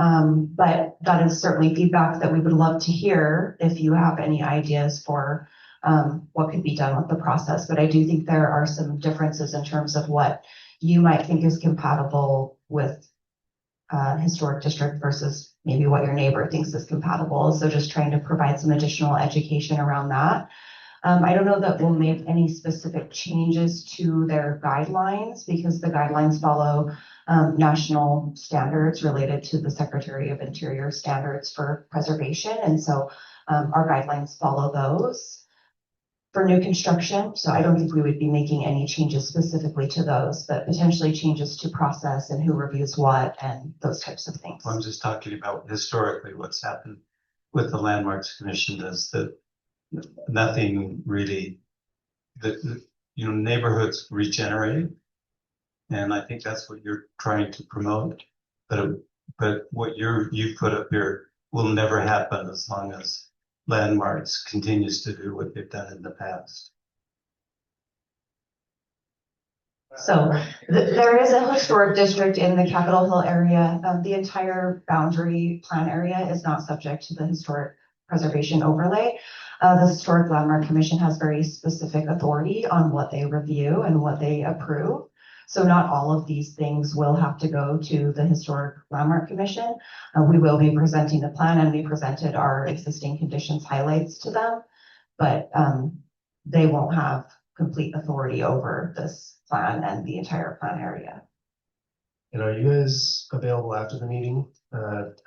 but that is certainly feedback that we would love to hear if you have any ideas for what could be done with the process. But I do think there are some differences in terms of what you might think is compatible with historic district versus maybe what your neighbor thinks is compatible. So just trying to provide some additional education around that. I don't know that we'll make any specific changes to their guidelines because the guidelines follow national standards related to the Secretary of Interior standards for preservation. And so our guidelines follow those for new construction. So I don't think we would be making any changes specifically to those, but potentially changes to process and who reviews what and those types of things. I'm just talking about historically what's happened with the Landmarks Commission is that nothing really, neighborhoods regenerate. And I think that's what you're trying to promote. But what you put up here will never happen as long as Landmarks continues to do what they've done in the past. So there is a historic district in the Capitol Hill area. The entire boundary plan area is not subject to the historic preservation overlay. The Historic Landmark Commission has very specific authority on what they review and what they approve. So not all of these things will have to go to the Historic Landmark Commission. We will be presenting the plan and we presented our existing conditions highlights to them, but they won't have complete authority over this plan and the entire plan area. And are you guys available after the meeting,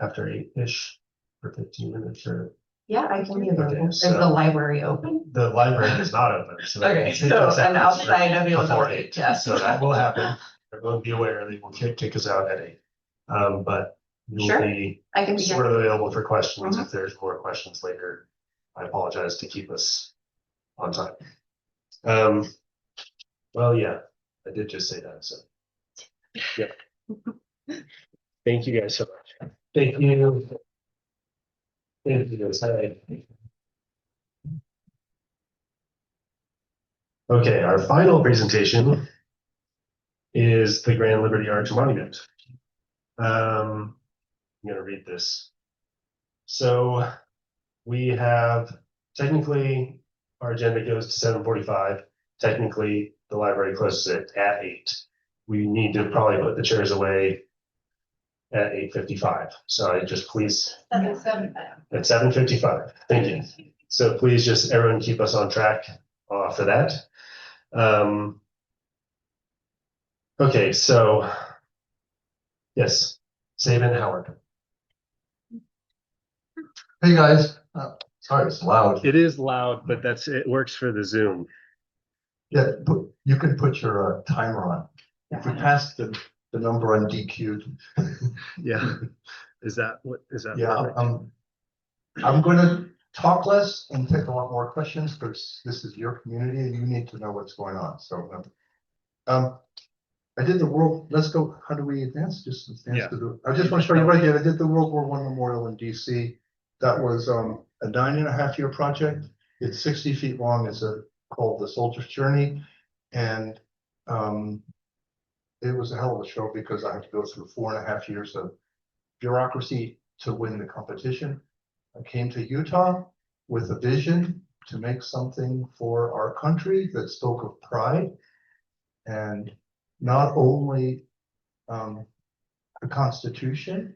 after 8-ish for 15 minutes or? Yeah, I can be available. Okay, Is the library open? The library is not open. So Okay, so I'm outside of your before door, 8. yeah. So that will happen. Everyone be aware they will kick us out at 8. But you'll Sure, be I can be sort here. of available for questions if there's more questions later. I apologize to keep us on time. Well, yeah, I did just say that. So, yeah. Thank you guys so much. Thank you. Thank you guys. Okay, our final presentation is the Grand Liberty Arch Monument. I'm going to read this. So we have technically, our agenda goes to 7:45. Technically, the library closes it at 8. We need to probably put the chairs away at 8:55. So I just please, at 7:55. Thank you. So please just everyone keep us on track for that. Okay, so yes, Saban Howard. Hey guys, sorry, it's loud. It is loud, but it works for the Zoom. Yeah, you can put your timer on. If we pass the number on DQ. Yeah. Is that Yeah, perfect? I'm gonna talk less and take a lot more questions because this is your community and you need to know what's going on. So, I did the world, let's go, how do we advance? Just advance to the, I just want to show you right here. I did the World War I Memorial in DC. That was a 9.5-year project. It's 60 feet long. It's called The Soldier's Journey. And it was a hell of a show because I had to go through 4.5 years of bureaucracy to win the competition. I came to Utah with a vision to make something for our country that spoke of pride and not only the Constitution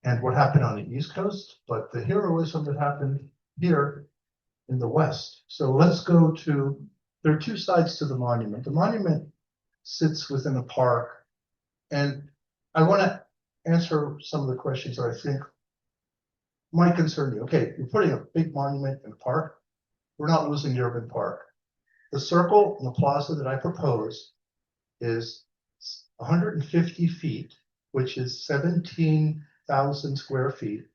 and what happened on the East Coast, but the heroism that happened here in the West. So let's go to, there are two sides to the monument. The monument sits within a park, and I want to answer some of the questions that I think might concern you. Okay, you're putting a big monument in a park. We're not losing the urban park. The circle and the plaza that I propose is 150 feet, which is 17,000 square feet.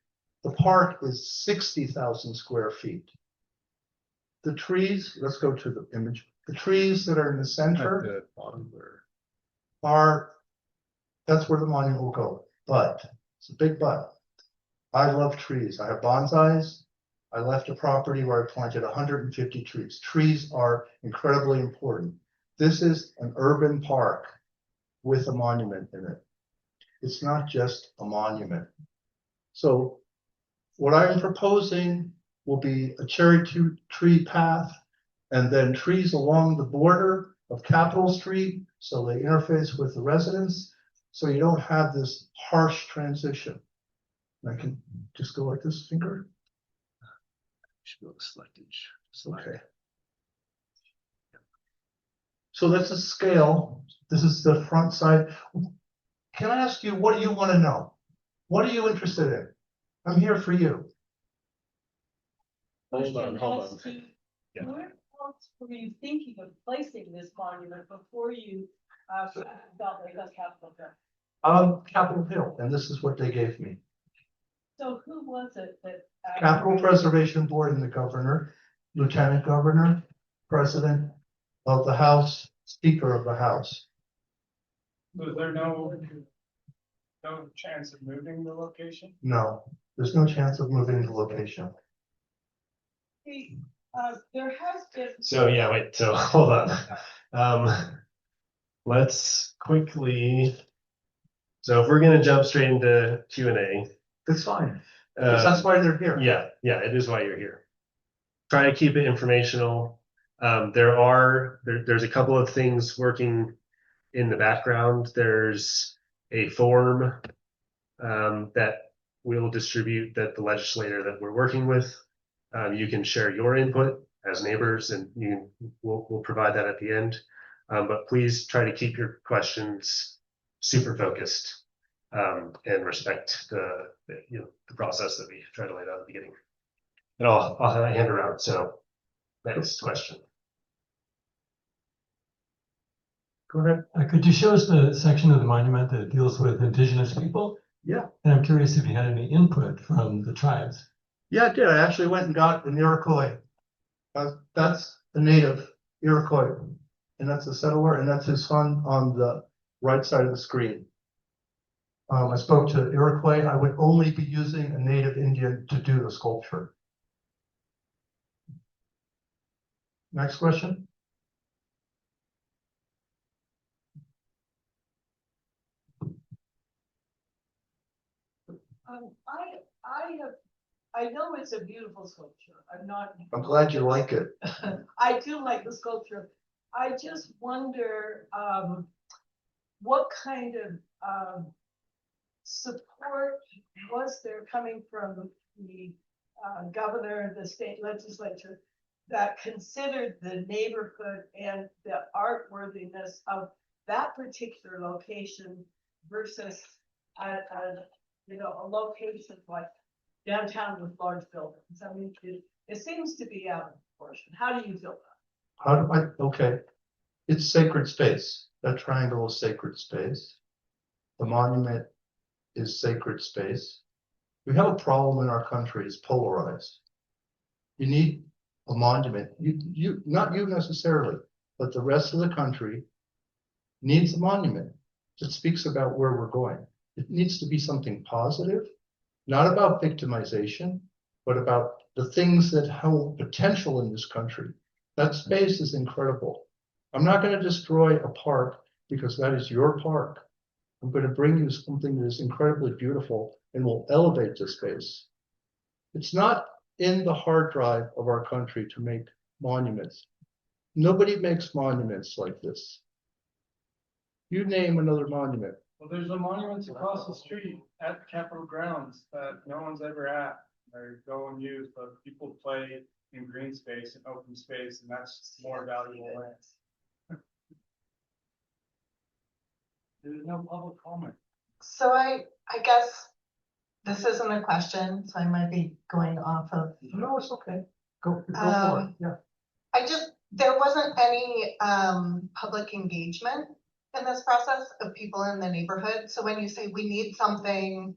The park is 60,000 square feet. The trees, let's go to the image. The trees that are in the center At the bottom there. are, that's where the monument will go. But, it's a big but. I love trees. I have bonsais. I left a property where I planted 150 trees. Trees are incredibly important. This is an urban park with a monument in it. It's not just a monument. So what I'm proposing will be a cherry tree path and then trees along the border of Capitol Street so they interface with the residents so you don't have this harsh transition. I can just go like this finger. Should be able to select each. Okay. So that's a scale. This is the front side. Can I ask you, what do you want to know? What are you interested in? I'm here for you. Hold on. Yeah. Where else were you thinking of placing this monument before you felt like a Capitol Hill? Capitol Hill, and this is what they gave me. So who was it that? Capital Preservation Board and the governor, lieutenant governor, president of the House, speaker of the House. Was there no chance of moving the location? No, there's no chance of moving the location. There has been. So yeah, wait, so hold on. Let's quickly, so if we're gonna jump straight into Q&A. That's fine. That's why they're here. Yeah, it is why you're here. Try to keep it informational. There's a couple of things working in the background. There's a form that we'll distribute that the legislator that we're working with. You can share your input as neighbors, and we'll provide that at the end. But please try to keep your questions super focused and respect the process that we try to lay out at the beginning. And I'll hand around. So next question. Go ahead. Could you show us the section of the monument that deals with indigenous people? Yeah. And I'm curious if you had any input from the tribes. Yeah, I did. I actually went and got an Iroquois. That's a native Iroquois, and that's a settler, and that's his son on the right side of the screen. I spoke to Iroquois. I would only be using a native Indian to do the sculpture. Next question. I know it's a beautiful sculpture. I'm glad you like it. I do like the sculpture. I just wonder, what kind of, support was there coming from the, governor, the state legislature that considered the neighborhood and the artworthiness of that particular location versus a location like downtown with large buildings? I mean, it seems to be out of proportion. How do you feel about it? Okay, it's sacred space. That triangle is sacred space. The monument is sacred space. We have a problem in our country, it's polarized. You need a monument, not you necessarily, but the rest of the country needs a monument that speaks about where we're going. It needs to be something positive, not about victimization, but about the things that hold potential in this country. That space is incredible. I'm not going to destroy a park because that is your park. I'm going to bring you something that is incredibly beautiful and will elevate the space. It's not in the hard drive of our country to make monuments. Nobody makes monuments like this. You name another monument. Well, there's a monument across the street at the Capitol grounds that no one's ever at. They go and use, but people play in green space and open space, and that's more valuable land. There's no public comment. So I guess this isn't a question, so I might be going off of. No, it's okay. Go for it. Yeah. There wasn't any public engagement in this process of people in the neighborhood. So when you say we need something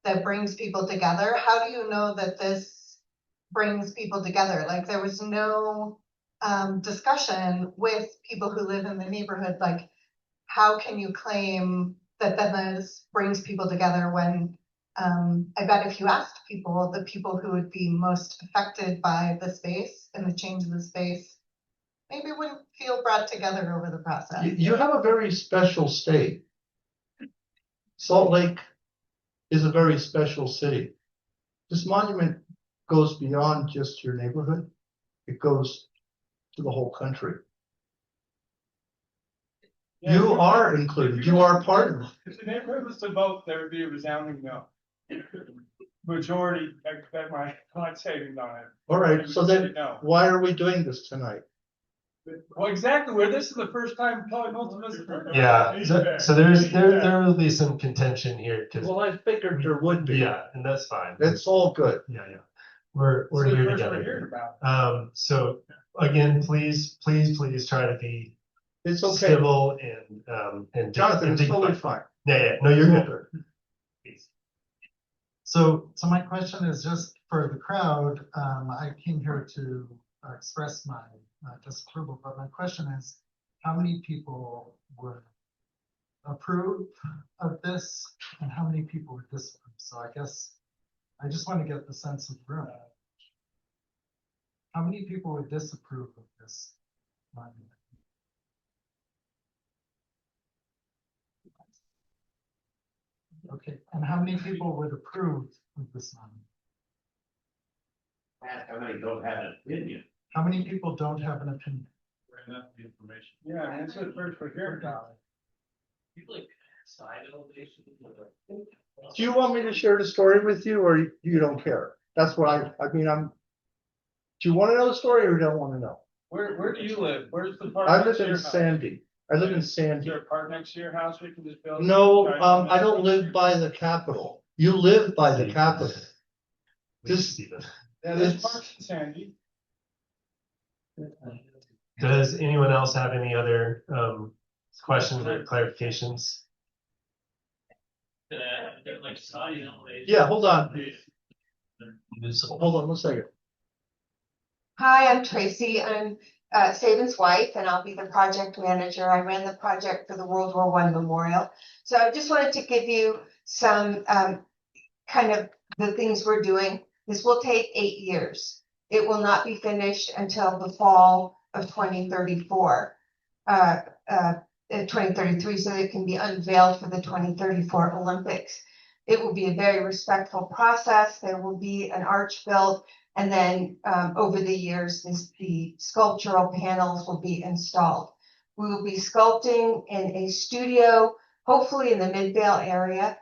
that brings people together, how do you know that this brings people together? Like there was no discussion with people who live in the neighborhood. Like how can you claim that then this brings people together when I bet if you asked people, the people who would be most affected by the space and the change of the space, maybe wouldn't feel brought together over the process. You have a very special state. Salt Lake is a very special city. This monument goes beyond just your neighborhood. It goes to the whole country. Yeah, you are included. You are part of it. If the neighborhood was to vote, there would be a resounding no. Majority, I bet my cost savings on it. All right, so then No. why are we doing this tonight? Well, exactly, where this is the first time probably most of us. Yeah, so there will be some contention here, because. Well, I figured there would be. Yeah, and that's fine. That's all good. Yeah. We're here together. So again, please try to be It's okay. civil and Jonathan, it's totally fine. Yeah, no, you're good. So my question is just for the crowd. I came here to express my disapproval, but my question is, how many people would approve of this, and how many people would disapprove? So I guess I just want to get the sense of the room. How many people would disapprove of this monument? Okay, and how many people would approve of this monument? How many don't have an opinion? How many people don't have an opinion? Enough information. Yeah, answer the first for here, Dolly. People like side elevation. Do you want me to share the story with you, or you don't care? That's what I mean. Do you want to know the story, or don't want to know? Where do you live? Where's the park? I live in Sandy. I live in Sandy. Is there a park next to your house where you can just build? No, I don't live by the Capitol. You live by the Capitol. Yeah, there's parks in Sandy. Does anyone else have any other questions or clarifications? Yeah, hold on. Hold on 1 second. Hi, I'm Tracy. I'm Saban's wife, and I'll be the project manager. I ran the project for the World War I Memorial. So I just wanted to give you some kind of the things we're doing. This will take 8 years. It will not be finished until the fall of 2034, 2033, so it can be unveiled for the 2034 Olympics. It will be a very respectful process. There will be an arch built, and then over the years, the sculptural panels will be installed. We will be sculpting in a studio, hopefully in the Midvale area.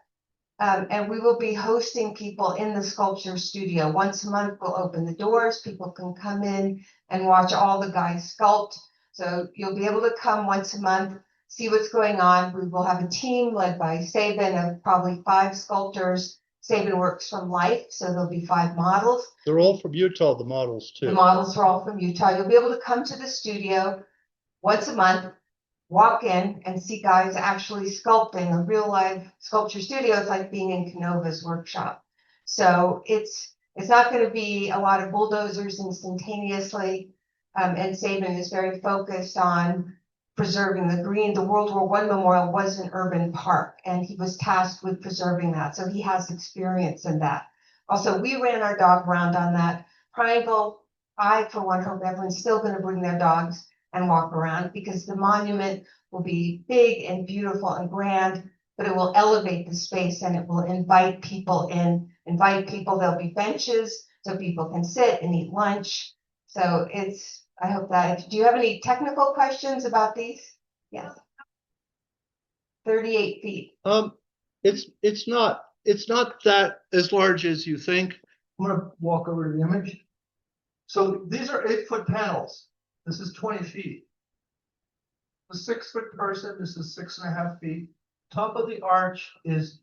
And we will be hosting people in the sculpture studio. Once a month, we'll open the doors. People can come in and watch all the guys sculpt. So you'll be able to come once a month, see what's going on. We will have a team led by Sabin of probably 5 sculptors. Sabin works from life, so there'll be 5 models. They're all from Utah, the models too. The models are all from Utah. You'll be able to come to the studio once a month, walk in and see guys actually sculpting. A real live sculpture studio is like being in Canova's workshop. So it's not going to be a lot of bulldozers instantaneously. And Sabin is very focused on preserving the green. The World War I Memorial was an urban park, and he was tasked with preserving that. So he has experience in that. Also, we ran our dog round on that. Triangle, I, for one, hope everyone's still going to bring their dogs and walk around, because the monument will be big and beautiful and grand, but it will elevate the space and it will invite people in. There'll be benches so people can sit and eat lunch. So I hope that, do you have any technical questions about these? Yes. 38 feet. It's not that as large as you think. I'm gonna walk over to the image. So these are 8-foot panels. This is 20 feet. The 6-foot person, this is 6.5 feet. Top of the arch is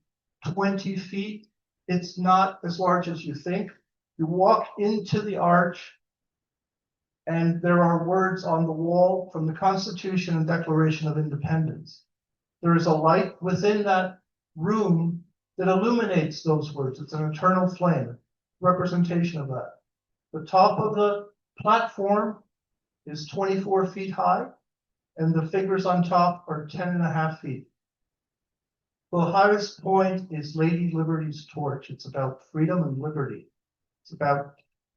20 feet. It's not as large as you think. You walk into the arch, and there are words on the wall from the Constitution and Declaration of Independence. There is a light within that room that illuminates those words. It's an eternal flame, representation of that. The top of the platform is 24 feet high, and the figures on top are 10.5 feet. The highest point is Lady Liberty's torch. It's about freedom and liberty. It's about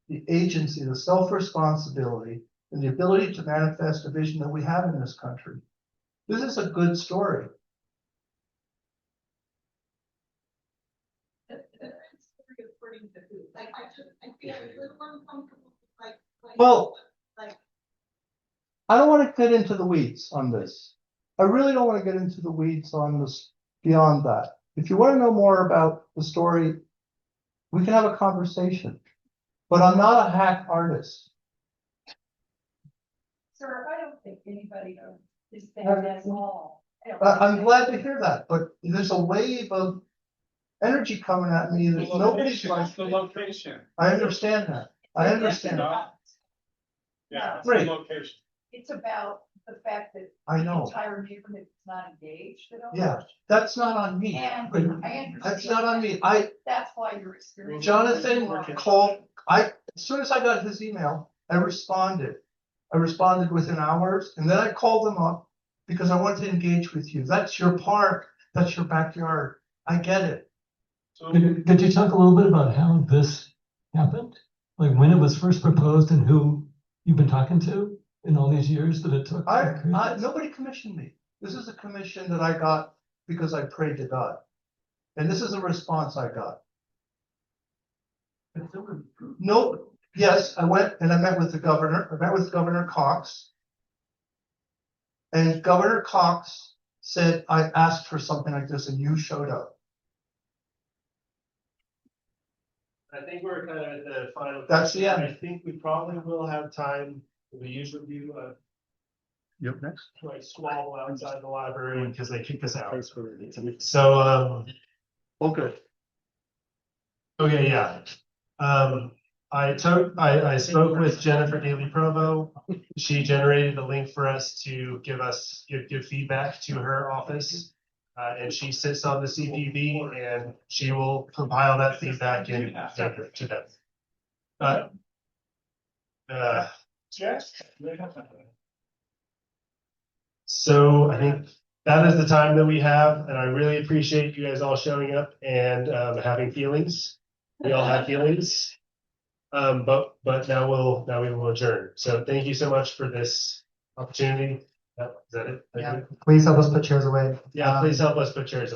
the agency, the self-responsibility, and the ability to manifest a vision that we have in this country. This is a good story. Well, I don't want to get into the weeds on this. I really don't want to get into the weeds on this beyond that. If you want to know more about the story, we can have a conversation. But I'm not a hack artist. Sir, I don't think anybody is there at all. I'm glad to hear that, but there's a wave of energy coming at me that nobody's like. The location. I understand that. I understand. Yeah, it's Right. the location. It's about the fact that I the know. entire neighborhood is not engaged at all. Yeah, that's not on me. And But I understand. that's not on me. That's why you're experiencing. Jonathan called. As soon as I got his email, I responded. I responded within hours, and then I called him up because I wanted to engage with you. That's your park. That's your backyard. I get it. Could you talk a little bit about how this happened? Like when it was first proposed and who you've been talking to in all these years that it took? Nobody commissioned me. This is a commission that I got because I prayed to God. And this is a response I got. No, yes, I went and I met with the governor. I met with Governor Cox. And Governor Cox said, I asked for something like this and you showed up. I think we're kind of at the final. That's the end. I think we probably will have time. We usually do Yep, next. like squabble outside the library because they kick us out. So okay. Okay, yeah. I spoke with Jennifer Daly Provo. She generated a link for us to give feedback to her office. And she sits on the CPB and she will compile that feedback and send it to them. So I think that is the time that we have, and I really appreciate you guys all showing up and having feelings. We all have feelings. But now we will adjourn. So thank you so much for this opportunity. Is that it? Yeah. Please help us put chairs away. Yeah, please help us put chairs away.